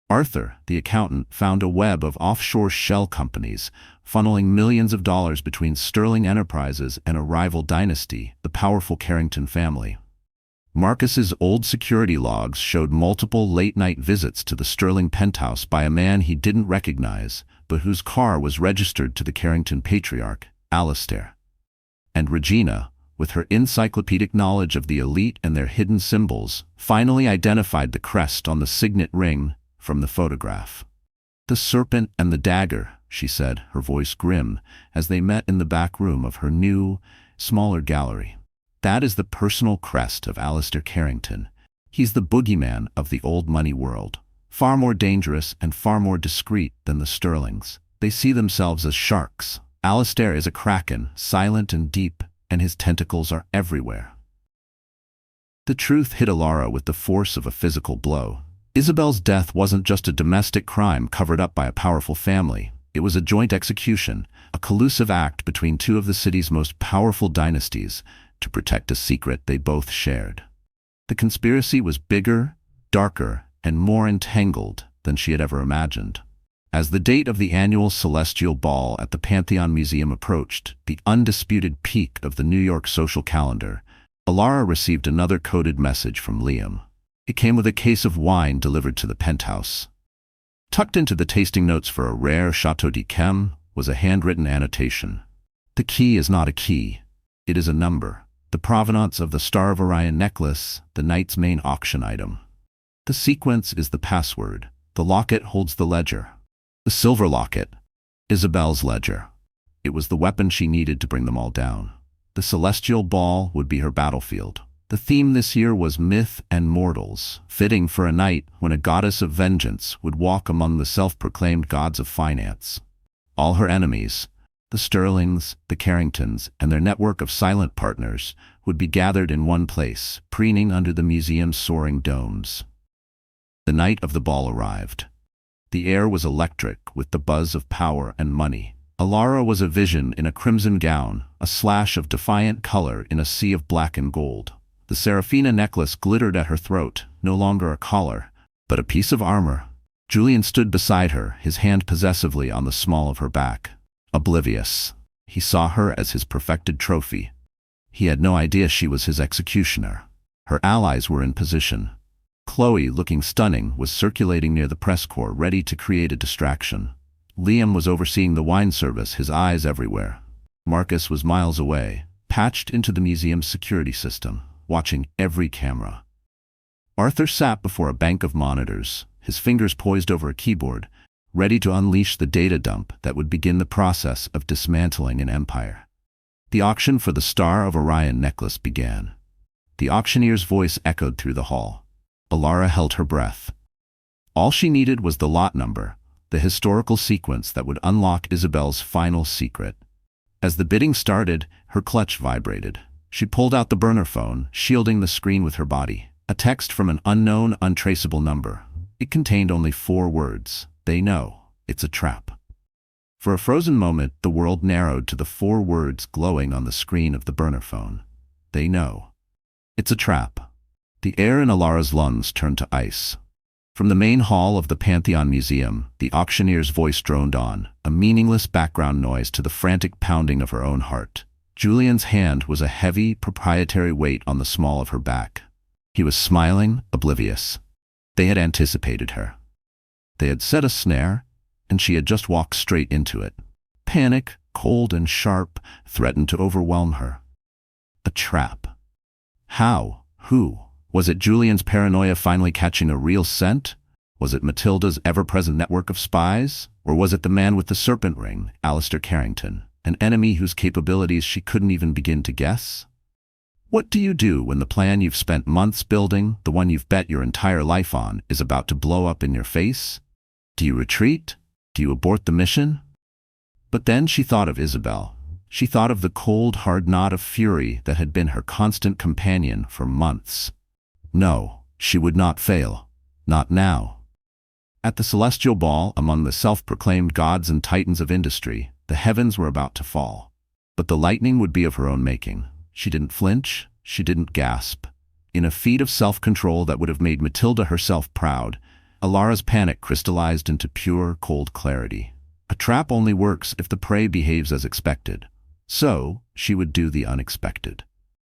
Arthur, the accountant, found a web of offshore shell companies, funneling millions of dollars between Sterling Enterprises and a rival dynasty, the powerful Carrington family. Marcus's old security logs showed multiple late-night visits to the Sterling penthouse by a man he didn't recognize, but whose car was registered to the Carrington patriarch, Alistair. And Regina, with her encyclopedic knowledge of the elite and their hidden symbols, finally identified the crest on the signet ring from the photograph. "The serpent and the dagger," she said, her voice grim, as they met in the back room of her new, smaller gallery. "That is the personal crest of Alistair Carrington. He's the boogeyman of the old money world. Far more dangerous and far more discreet than the Sterlings. They see themselves as sharks. Alistair is a kraken, silent and deep, and his tentacles are everywhere." The truth hit Elara with the force of a physical blow. Isabel's death wasn't just a domestic crime covered up by a powerful family. It was a joint execution, a collusive act between two of the city's most powerful dynasties to protect a secret they both shared. The conspiracy was bigger, darker, and more entangled than she had ever imagined. As the date of the annual Celestial Ball at the Pantheon Museum approached, the undisputed peak of the New York social calendar, Elara received another coded message from Liam. It came with a case of wine delivered to the penthouse. Tucked into the tasting notes for a rare Chateau d'Yquem was a handwritten annotation. "The key is not a key. It is a number. The provenance of the Star of Orion necklace, the night's main auction item. The sequence is the password. The locket holds the ledger. The silver locket, Isabel's ledger. It was the weapon she needed to bring them all down. The Celestial Ball would be her battlefield. The theme this year was myth and mortals, fitting for a night when a goddess of vengeance would walk among the self-proclaimed gods of finance. All her enemies, the Sterlings, the Carringtons, and their network of silent partners, would be gathered in one place, preening under the museum's soaring domes. The night of the ball arrived. The air was electric with the buzz of power and money. Elara was a vision in a crimson gown, a slash of defiant color in a sea of black and gold. The Seraphina necklace glittered at her throat, no longer a collar, but a piece of armor. Julian stood beside her, his hand possessively on the small of her back. Oblivious. He saw her as his perfected trophy. He had no idea she was his executioner. Her allies were in position. Chloe, looking stunning, was circulating near the press corps, ready to create a distraction. Liam was overseeing the wine service, his eyes everywhere. Marcus was miles away, patched into the museum's security system, watching every camera. Arthur sat before a bank of monitors, his fingers poised over a keyboard, ready to unleash the data dump that would begin the process of dismantling an empire. The auction for the Star of Orion necklace began. The auctioneer's voice echoed through the hall. Elara held her breath. All she needed was the lot number, the historical sequence that would unlock Isabel's final secret. As the bidding started, her clutch vibrated. She pulled out the burner phone, shielding the screen with her body. A text from an unknown, untraceable number. It contained only 4 words. They know. It's a trap. For a frozen moment, the world narrowed to the 4 words glowing on the screen of the burner phone. They know. It's a trap. The air in Elara's lungs turned to ice. From the main hall of the Pantheon Museum, the auctioneer's voice droned on, a meaningless background noise to the frantic pounding of her own heart. Julian's hand was a heavy, proprietary weight on the small of her back. He was smiling, oblivious. They had anticipated her. They had set a snare, and she had just walked straight into it. Panic, cold and sharp, threatened to overwhelm her. A trap. How? Who? Was it Julian's paranoia finally catching a real scent? Was it Matilda's ever-present network of spies? Or was it the man with the serpent ring, Alistair Carrington, an enemy whose capabilities she couldn't even begin to guess? What do you do when the plan you've spent months building, the one you've bet your entire life on, is about to blow up in your face? Do you retreat? Do you abort the mission? But then she thought of Isabel. She thought of the cold, hard knot of fury that had been her constant companion for months. No, she would not fail. Not now. At the celestial ball, among the self-proclaimed gods and titans of industry, the heavens were about to fall. But the lightning would be of her own making. She didn't flinch. She didn't gasp. In a feat of self-control that would have made Matilda herself proud, Elara's panic crystallized into pure, cold clarity. A trap only works if the prey behaves as expected. So, she would do the unexpected.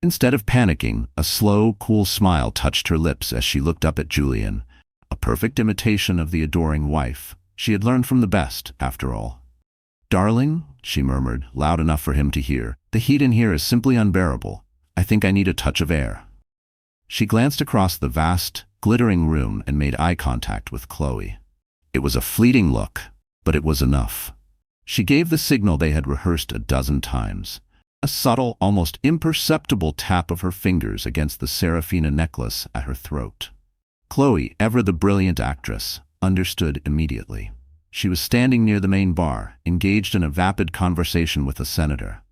Instead of panicking, a slow, cool smile touched her lips as she looked up at Julian, a perfect imitation of the adoring wife. She had learned from the best, after all. "Darling," she murmured, loud enough for him to hear, "the heat in here is simply unbearable. I think I need a touch of air." She glanced across the vast, glittering room and made eye contact with Chloe. It was a fleeting look, but it was enough. She gave the signal they had rehearsed a dozen times. A subtle, almost imperceptible tap of her fingers against the Seraphina necklace at her throat. Chloe, ever the brilliant actress, understood immediately. She was standing near the main bar, engaged in a vapid conversation with a senator.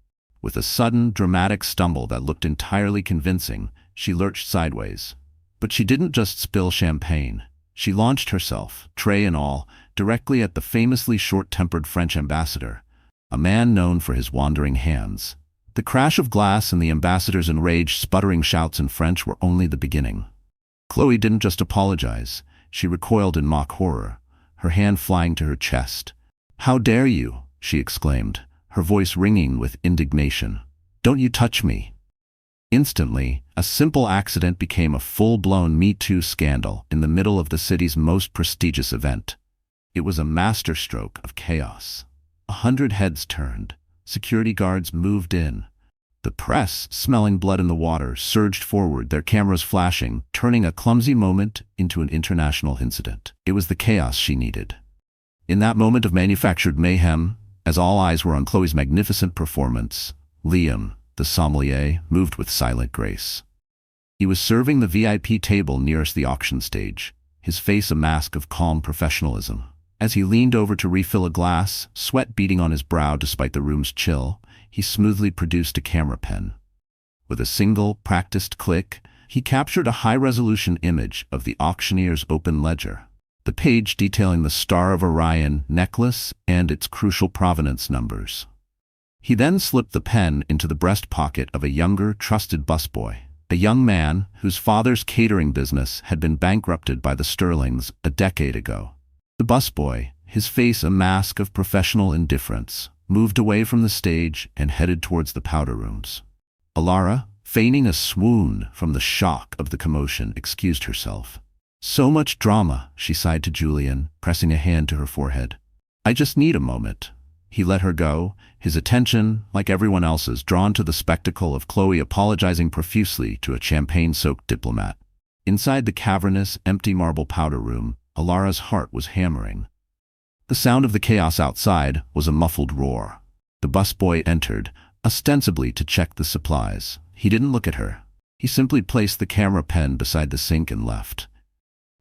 With a sudden, dramatic stumble that looked entirely convincing, she lurched sideways. But she didn't just spill champagne. She launched herself, tray and all, directly at the famously short-tempered French ambassador, a man known for his wandering hands. The crash of glass and the ambassador's enraged, sputtering shouts in French were only the beginning. Chloe didn't just apologize. She recoiled in mock horror, her hand flying to her chest. "How dare you?" she exclaimed, her voice ringing with indignation. "Don't you touch me." Instantly, a simple accident became a full-blown Me Too scandal in the middle of the city's most prestigious event. It was a masterstroke of chaos. 100 heads turned. Security guards moved in. The press, smelling blood in the water, surged forward, their cameras flashing, turning a clumsy moment into an international incident. It was the chaos she needed. In that moment of manufactured mayhem, as all eyes were on Chloe's magnificent performance, Liam, the sommelier, moved with silent grace. He was serving the VIP table nearest the auction stage, his face a mask of calm professionalism. As he leaned over to refill a glass, sweat beading on his brow despite the room's chill, he smoothly produced a camera pen. With a single, practiced click, he captured a high-resolution image of the auctioneer's open ledger, the page detailing the Star of Orion necklace and its crucial provenance numbers. He then slipped the pen into the breast pocket of a younger, trusted busboy. a young man whose father's catering business had been bankrupted by the Sterlings a decade ago. The busboy, his face a mask of professional indifference, moved away from the stage and headed towards the powder rooms. Elara, feigning a swoon from the shock of the commotion, excused herself. "So much drama," she sighed to Julian, pressing a hand to her forehead. "I just need a moment." He let her go, his attention, like everyone else's, drawn to the spectacle of Chloe apologizing profusely to a champagne-soaked diplomat. Inside the cavernous, empty marble powder room, Elara's heart was hammering. The sound of the chaos outside was a muffled roar. The busboy entered, ostensibly to check the supplies. He didn't look at her. He simply placed the camera pen beside the sink and left.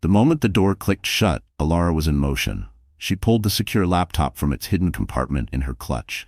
The moment the door clicked shut, Elara was in motion. She pulled the secure laptop from its hidden compartment in her clutch.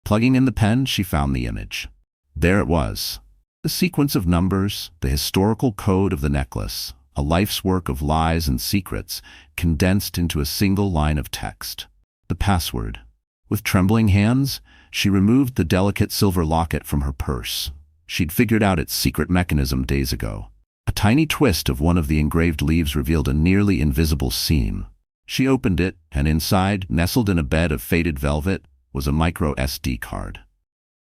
Plugging in the pen, she found the image. There it was. The sequence of numbers, the historical code of the necklace, a life's work of lies and secrets, condensed into a single line of text. The password. With trembling hands, she removed the delicate silver locket from her purse. She'd figured out its secret mechanism days ago. A tiny twist of one of the engraved leaves revealed a nearly invisible seam. She opened it, and inside, nestled in a bed of faded velvet, was a micro SD card.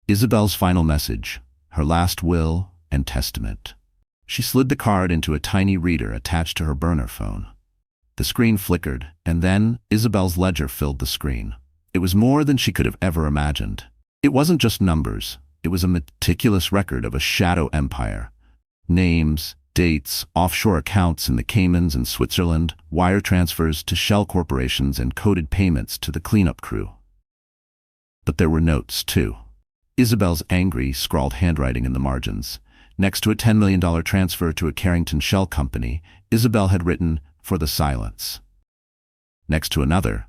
Isabel's final message, her last will and testament. She slid the card into a tiny reader attached to her burner phone. The screen flickered, and then Isabel's ledger filled the screen. It was more than she could have ever imagined. It wasn't just numbers. It was a meticulous record of a shadow empire. Names, dates, offshore accounts in the Caymans and Switzerland, wire transfers to shell corporations, and coded payments to the cleanup crew. But there were notes, too. Isabel's angry, scrawled handwriting in the margins. Next to a $10 million transfer to a Carrington shell company, Isabel had written, "For the silence." Next to another,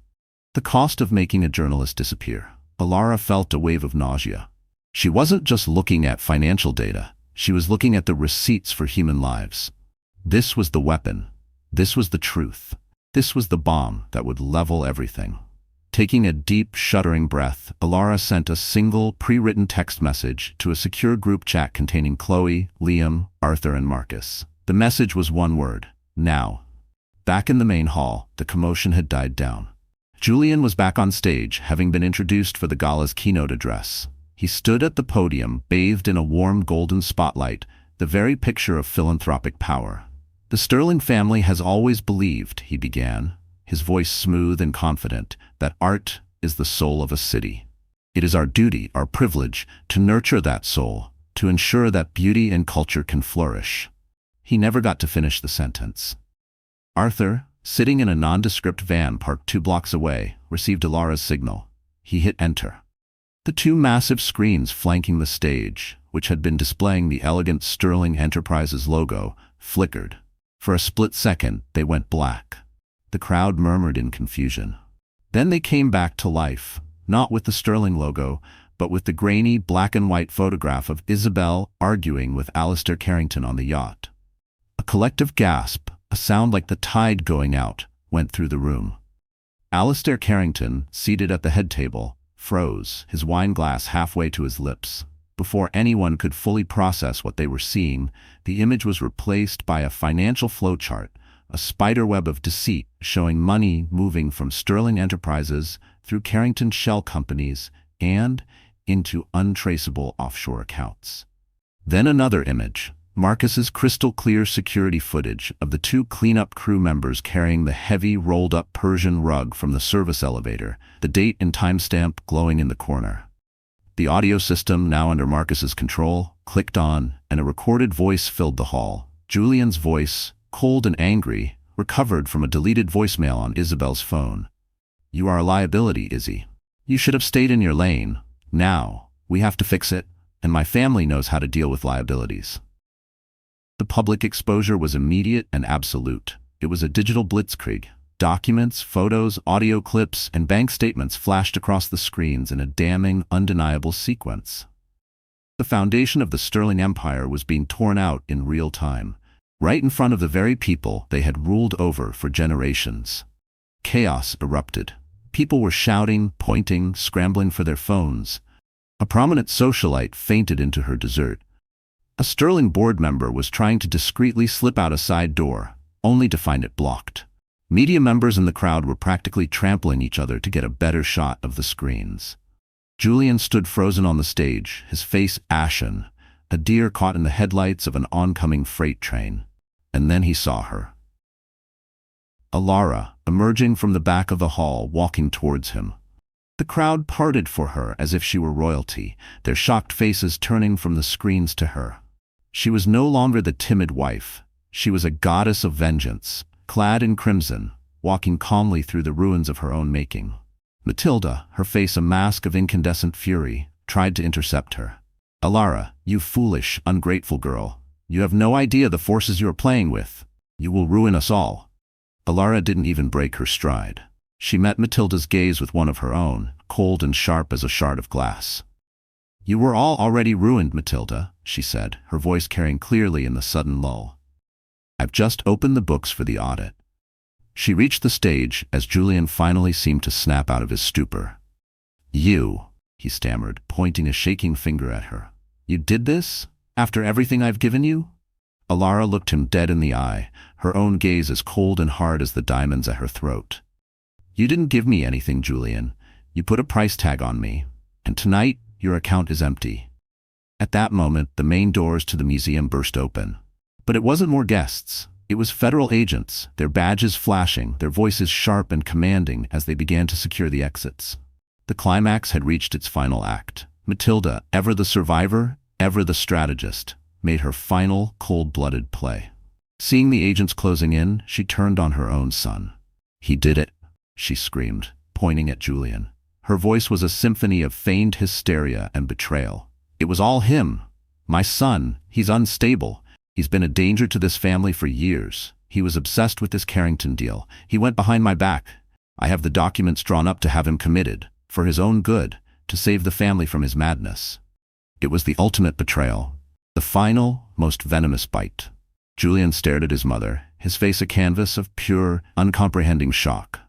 "The cost of making a journalist disappear." Elara felt a wave of nausea. She wasn't just looking at financial data. She was looking at the receipts for human lives. This was the weapon. This was the truth. This was the bomb that would level everything. Taking a deep, shuddering breath, Elara sent a single, pre-written text message to a secure group chat containing Chloe, Liam, Arthur, and Marcus. The message was one word: now. Back in the main hall, the commotion had died down. Julian was back on stage, having been introduced for the gala's keynote address. He stood at the podium, bathed in a warm golden spotlight, the very picture of philanthropic power. "The Sterling family has always believed," he began, his voice smooth and confident, "that art is the soul of a city. It is our duty, our privilege, to nurture that soul, to ensure that beauty and culture can flourish." He never got to finish the sentence. Arthur, sitting in a nondescript van parked 2 blocks away, received Elara's signal. He hit enter. The 2 massive screens flanking the stage, which had been displaying the elegant Sterling Enterprises logo, flickered. For a split second, they went black. The crowd murmured in confusion. Then they came back to life, not with the Sterling logo, but with the grainy black-and-white photograph of Isabel arguing with Alistair Carrington on the yacht. A collective gasp, a sound like the tide going out, went through the room. Alistair Carrington, seated at the head table, froze, his wine glass halfway to his lips. Before anyone could fully process what they were seeing, the image was replaced by a financial flowchart, a spiderweb of deceit showing money moving from Sterling Enterprises through Carrington shell companies and into untraceable offshore accounts. Then another image, Marcus's crystal-clear security footage of the 2 cleanup crew members carrying the heavy, rolled-up Persian rug from the service elevator, the date and timestamp glowing in the corner. The audio system, now under Marcus's control, clicked on, and a recorded voice filled the hall. Julian's voice, cold and angry, recovered from a deleted voicemail on Isabel's phone. "You are a liability, Izzy. You should have stayed in your lane. Now, we have to fix it, and my family knows how to deal with liabilities." The public exposure was immediate and absolute. It was a digital blitzkrieg. Documents, photos, audio clips, and bank statements flashed across the screens in a damning, undeniable sequence. The foundation of the Sterling Empire was being torn out in real time, right in front of the very people they had ruled over for generations. Chaos erupted. People were shouting, pointing, scrambling for their phones. A prominent socialite fainted into her dessert. A Sterling board member was trying to discreetly slip out a side door, only to find it blocked. Media members in the crowd were practically trampling each other to get a better shot of the screens. Julian stood frozen on the stage, his face ashen, a deer caught in the headlights of an oncoming freight train. And then he saw her. Elara, emerging from the back of the hall, walking towards him. The crowd parted for her as if she were royalty, their shocked faces turning from the screens to her. She was no longer the timid wife. She was a goddess of vengeance, clad in crimson, walking calmly through the ruins of her own making. Matilda, her face a mask of incandescent fury, tried to intercept her. Elara, you foolish, ungrateful girl. You have no idea the forces you are playing with. You will ruin us all. Elara didn't even break her stride. She met Matilda's gaze with one of her own, cold and sharp as a shard of glass. You were all already ruined, Matilda, she said, her voice carrying clearly in the sudden lull. I've just opened the books for the audit. She reached the stage as Julian finally seemed to snap out of his stupor. You, he stammered, pointing a shaking finger at her. You did this? After everything I've given you? Elara looked him dead in the eye, her own gaze as cold and hard as the diamonds at her throat. You didn't give me anything, Julian. You put a price tag on me, and tonight your account is empty. At that moment, the main doors to the museum burst open. But it wasn't more guests. It was federal agents, their badges flashing, their voices sharp and commanding as they began to secure the exits. The climax had reached its final act. Matilda, ever the survivor, ever the strategist, made her final, cold-blooded play. Seeing the agents closing in, she turned on her own son. He did it, she screamed, pointing at Julian. Her voice was a symphony of feigned hysteria and betrayal. It was all him. My son, he's unstable. He's been a danger to this family for years. He was obsessed with this Carrington deal. He went behind my back. I have the documents drawn up to have him committed, for his own good, to save the family from his madness. It was the ultimate betrayal. The final, most venomous bite. Julian stared at his mother, his face a canvas of pure, uncomprehending shock.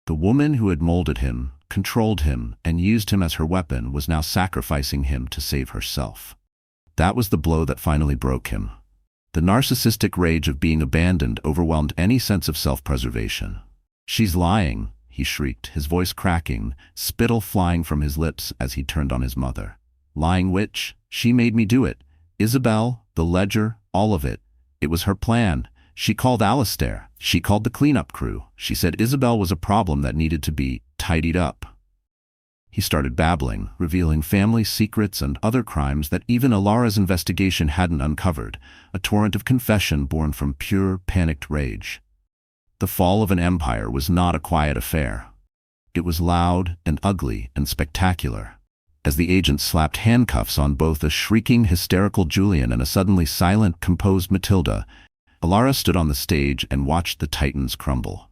The woman who had molded him, controlled him, and used him as her weapon was now sacrificing him to save herself. That was the blow that finally broke him. The narcissistic rage of being abandoned overwhelmed any sense of self-preservation. She's lying, he shrieked, his voice cracking, spittle flying from his lips as he turned on his mother. Lying which? She made me do it. Isabel, the ledger, all of it. It was her plan. She called Alistair. She called the cleanup crew. She said Isabel was a problem that needed to be tidied up. He started babbling, revealing family secrets and other crimes that even Elara's investigation hadn't uncovered, a torrent of confession born from pure, panicked rage. The fall of an empire was not a quiet affair. It was loud and ugly and spectacular. As the agents slapped handcuffs on both a shrieking, hysterical Julian and a suddenly silent, composed Matilda, Elara stood on the stage and watched the titans crumble.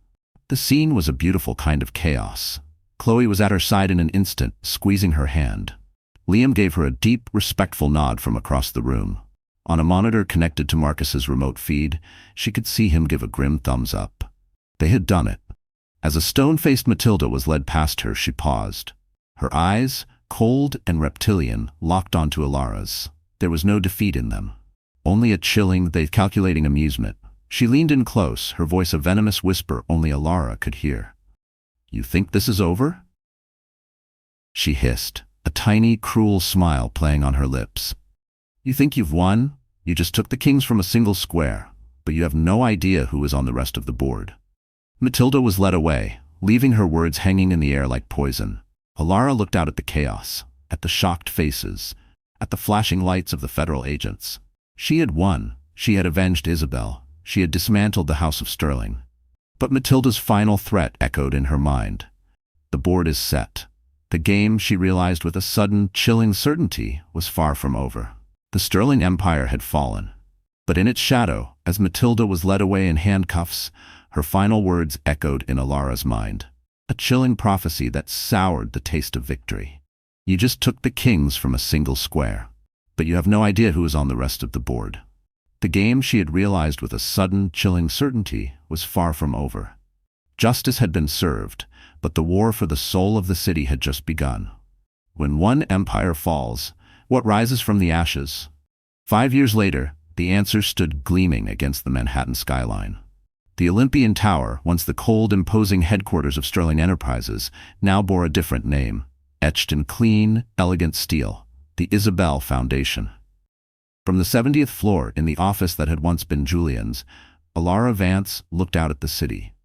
The scene was a beautiful kind of chaos. Chloe was at her side in an instant, squeezing her hand. Liam gave her a deep, respectful nod from across the room. On a monitor connected to Marcus's remote feed, she could see him give a grim thumbs up. They had done it. As a stone-faced Matilda was led past her, she paused. Her eyes, cold and reptilian, locked onto Elara's. There was no defeat in them. Only a chilling, calculating amusement. She leaned in close, her voice a venomous whisper only Elara could hear. You think this is over? She hissed, a tiny, cruel smile playing on her lips. You think you've won? You just took the kings from a single square, but you have no idea who is on the rest of the board. Matilda was led away, leaving her words hanging in the air like poison. Elara looked out at the chaos, at the shocked faces, at the flashing lights of the federal agents. She had won. She had avenged Isabel. She had dismantled the House of Sterling. But Matilda's final threat echoed in her mind. The board is set. The game, she realized with a sudden, chilling certainty, was far from over. The Sterling Empire had fallen. But in its shadow, as Matilda was led away in handcuffs, her final words echoed in Elara's mind. A chilling prophecy that soured the taste of victory. You just took the kings from a single square. But you have no idea who is on the rest of the board. The game, she had realized with a sudden, chilling certainty, was far from over. Justice had been served, but the war for the soul of the city had just begun. When one empire falls, what rises from the ashes? 5 years later, the answer stood gleaming against the Manhattan skyline. The Olympian Tower, once the cold, imposing headquarters of Sterling Enterprises, now bore a different name, etched in clean, elegant steel: the Isabel Foundation. From the 70th floor, in the office that had once been Julian's, Elara Vance looked out at the city.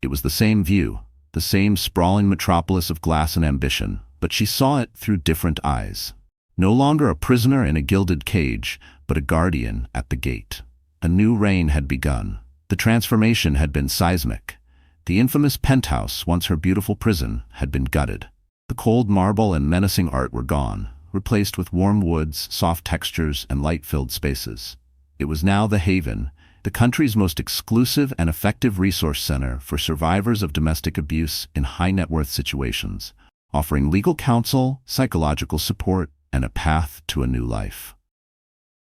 It was the same view, the same sprawling metropolis of glass and ambition, but she saw it through different eyes. No longer a prisoner in a gilded cage, but a guardian at the gate. A new reign had begun. The transformation had been seismic. The infamous penthouse, once her beautiful prison, had been gutted. The cold marble and menacing art were gone, replaced with warm woods, soft textures, and light-filled spaces. It was now the haven, the country's most exclusive and effective resource center for survivors of domestic abuse in high-net-worth situations, offering legal counsel, psychological support, and a path to a new life.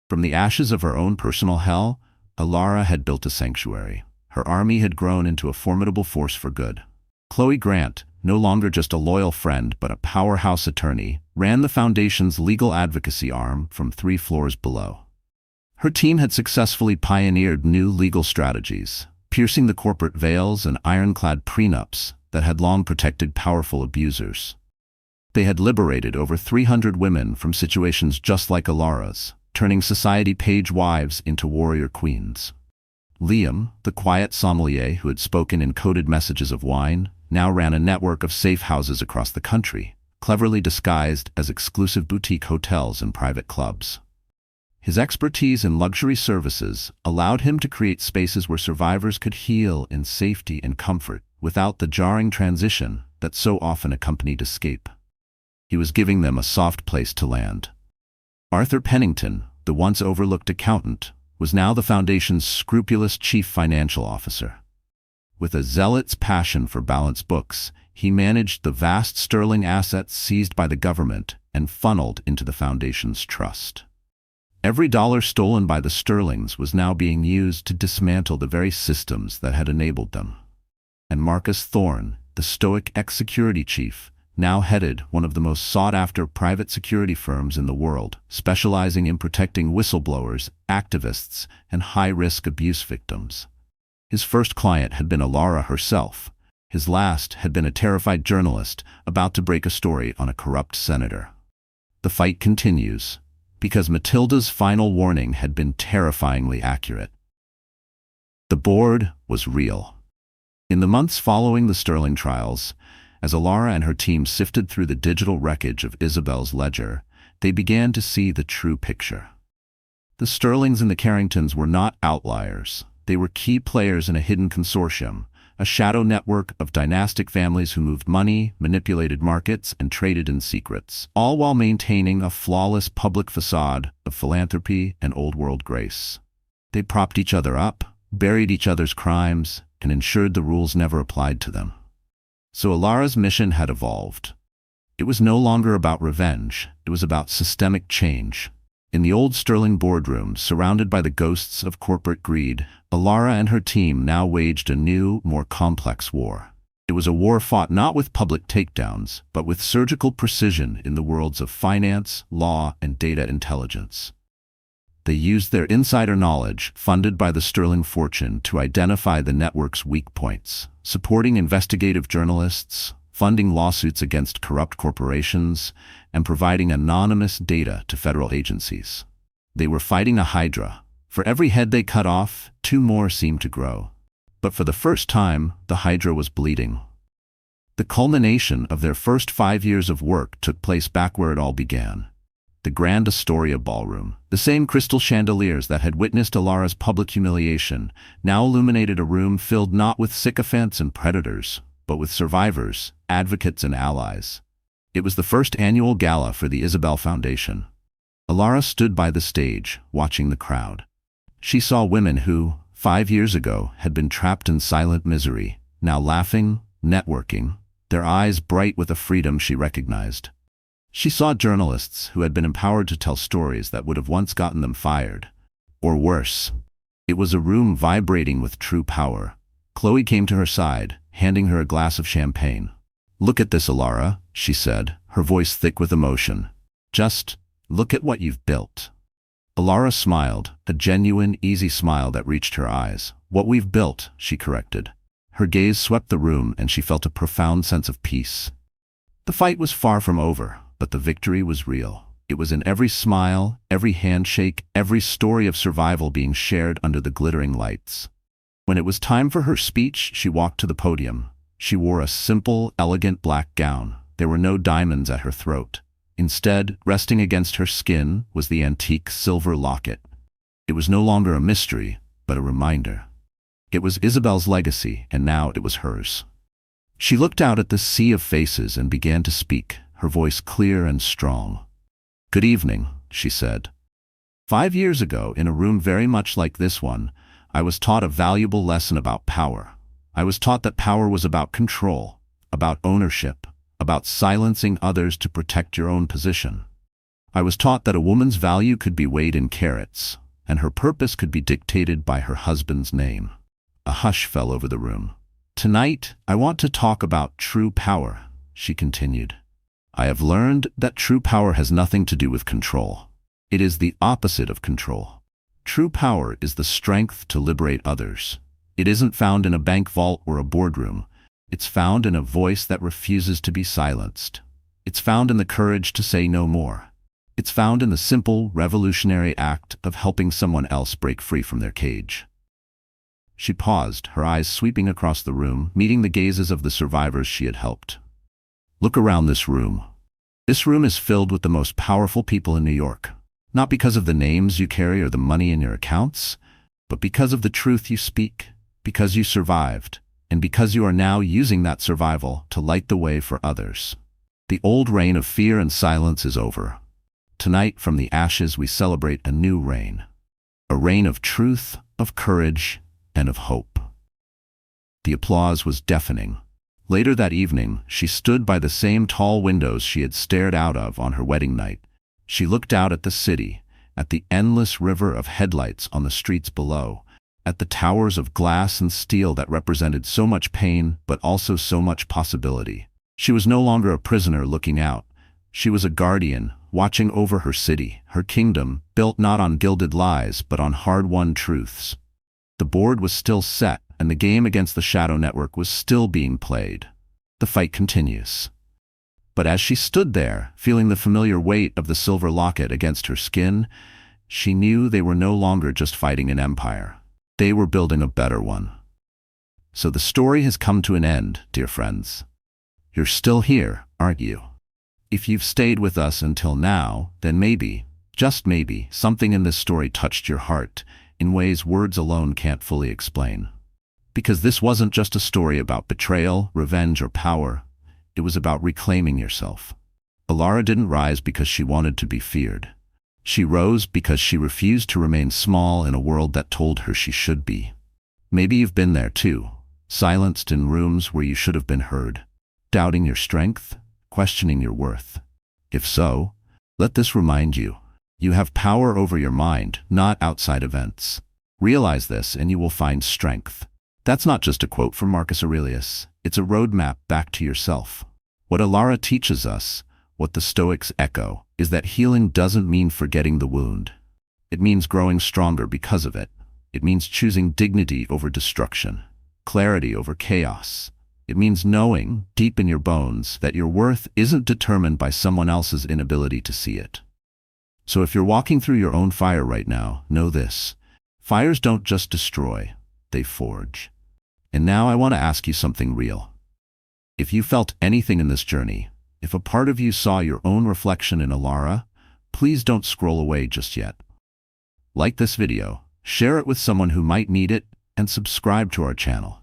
From the ashes of her own personal hell, Elara had built a sanctuary. Her army had grown into a formidable force for good. Chloe Grant, no longer just a loyal friend but a powerhouse attorney, ran the foundation's legal advocacy arm from 3 floors below. Her team had successfully pioneered new legal strategies, piercing the corporate veils and ironclad prenups that had long protected powerful abusers. They had liberated over 300 women from situations just like Elara's, turning society page wives into warrior queens. Liam, the quiet sommelier who had spoken in coded messages of wine, now ran a network of safe houses across the country, cleverly disguised as exclusive boutique hotels and private clubs. His expertise in luxury services allowed him to create spaces where survivors could heal in safety and comfort without the jarring transition that so often accompanied escape. He was giving them a soft place to land. Arthur Pennington, the once overlooked accountant, was now the foundation's scrupulous chief financial officer. With a zealot's passion for balanced books, he managed the vast sterling assets seized by the government and funneled into the foundation's trust. Every dollar stolen by the Sterlings was now being used to dismantle the very systems that had enabled them. And Marcus Thorne, the Stoic ex-security chief, now headed one of the most sought-after private security firms in the world, specializing in protecting whistleblowers, activists, and high-risk abuse victims. His first client had been Elara herself. His last had been a terrified journalist about to break a story on a corrupt senator. The fight continues, because Matilda's final warning had been terrifyingly accurate. The board was real. In the months following the Sterling trials, as Elara and her team sifted through the digital wreckage of Isabel's ledger, they began to see the true picture. The Sterlings and the Carringtons were not outliers. They were key players in a hidden consortium, a shadow network of dynastic families who moved money, manipulated markets, and traded in secrets, all while maintaining a flawless public facade of philanthropy and old-world grace. They propped each other up, buried each other's crimes, and ensured the rules never applied to them. So Elara's mission had evolved. It was no longer about revenge, it was about systemic change. In the old Sterling boardroom, surrounded by the ghosts of corporate greed, Elara and her team now waged a new, more complex war. It was a war fought not with public takedowns, but with surgical precision in the worlds of finance, law, and data intelligence. They used their insider knowledge, funded by the Sterling fortune, to identify the network's weak points, supporting investigative journalists, funding lawsuits against corrupt corporations, and providing anonymous data to federal agencies. They were fighting a hydra. For every head they cut off, 2 more seemed to grow. But for the first time, the hydra was bleeding. The culmination of their first 5 years of work took place back where it all began. The Grand Astoria ballroom. The same crystal chandeliers that had witnessed Elara's public humiliation now illuminated a room filled not with sycophants and predators, but with survivors, advocates, and allies. It was the first annual gala for the Isabel Foundation. Elara stood by the stage, watching the crowd. She saw women who, 5 years ago, had been trapped in silent misery, now laughing, networking, their eyes bright with a freedom she recognized. She saw journalists who had been empowered to tell stories that would have once gotten them fired. Or worse. It was a room vibrating with true power. Chloe came to her side, handing her a glass of champagne. "Look at this, Elara," she said, her voice thick with emotion. "Just look at what you've built." Elara smiled, a genuine, easy smile that reached her eyes. "What we've built," she corrected. Her gaze swept the room and she felt a profound sense of peace. The fight was far from over, but the victory was real. It was in every smile, every handshake, every story of survival being shared under the glittering lights. When it was time for her speech, she walked to the podium. She wore a simple, elegant black gown. There were no diamonds at her throat. Instead, resting against her skin was the antique silver locket. It was no longer a mystery, but a reminder. It was Isabel's legacy, and now it was hers. She looked out at the sea of faces and began to speak, her voice clear and strong. "Good evening," she said. 5 years ago, in a room very much like this one, I was taught a valuable lesson about power. I was taught that power was about control, about ownership, about silencing others to protect your own position. I was taught that a woman's value could be weighed in carats, and her purpose could be dictated by her husband's name. A hush fell over the room. "Tonight, I want to talk about true power," she continued. "I have learned that true power has nothing to do with control. It is the opposite of control. True power is the strength to liberate others. It isn't found in a bank vault or a boardroom. It's found in a voice that refuses to be silenced. It's found in the courage to say no more. It's found in the simple, revolutionary act of helping someone else break free from their cage." She paused, her eyes sweeping across the room, meeting the gazes of the survivors she had helped. "Look around this room. This room is filled with the most powerful people in New York. Not because of the names you carry or the money in your accounts, but because of the truth you speak, because you survived, and because you are now using that survival to light the way for others. The old reign of fear and silence is over. Tonight, from the ashes, we celebrate a new reign. A reign of truth, of courage, and of hope." The applause was deafening. Later that evening, she stood by the same tall windows she had stared out of on her wedding night. She looked out at the city, at the endless river of headlights on the streets below, at the towers of glass and steel that represented so much pain but also so much possibility. She was no longer a prisoner looking out. She was a guardian, watching over her city, her kingdom, built not on gilded lies but on hard-won truths. The board was still set, and the game against the Shadow Network was still being played. The fight continues. But as she stood there, feeling the familiar weight of the silver locket against her skin, she knew they were no longer just fighting an empire. They were building a better one. So the story has come to an end, dear friends. You're still here, aren't you? If you've stayed with us until now, then maybe, just maybe, something in this story touched your heart in ways words alone can't fully explain. Because this wasn't just a story about betrayal, revenge, or power. It was about reclaiming yourself. Elara didn't rise because she wanted to be feared. She rose because she refused to remain small in a world that told her she should be. Maybe you've been there too, silenced in rooms where you should have been heard, doubting your strength, questioning your worth. If so, let this remind you, you have power over your mind, not outside events. Realize this and you will find strength. That's not just a quote from Marcus Aurelius, it's a roadmap back to yourself. What Elara teaches us, what the Stoics echo, is that healing doesn't mean forgetting the wound. It means growing stronger because of it. It means choosing dignity over destruction, clarity over chaos. It means knowing, deep in your bones, that your worth isn't determined by someone else's inability to see it. So if you're walking through your own fire right now, know this. Fires don't just destroy, they forge. And now I want to ask you something real. If you felt anything in this journey, if a part of you saw your own reflection in Elara, please don't scroll away just yet. Like this video, share it with someone who might need it, and subscribe to our channel.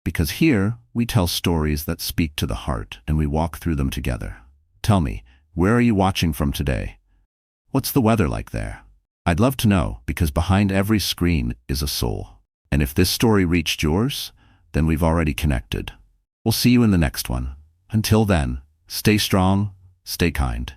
Because here, we tell stories that speak to the heart and we walk through them together. Tell me, where are you watching from today? What's the weather like there? I'd love to know, because behind every screen is a soul. And if this story reached yours, then we've already connected. We'll see you in the next one. Until then, stay strong, stay kind.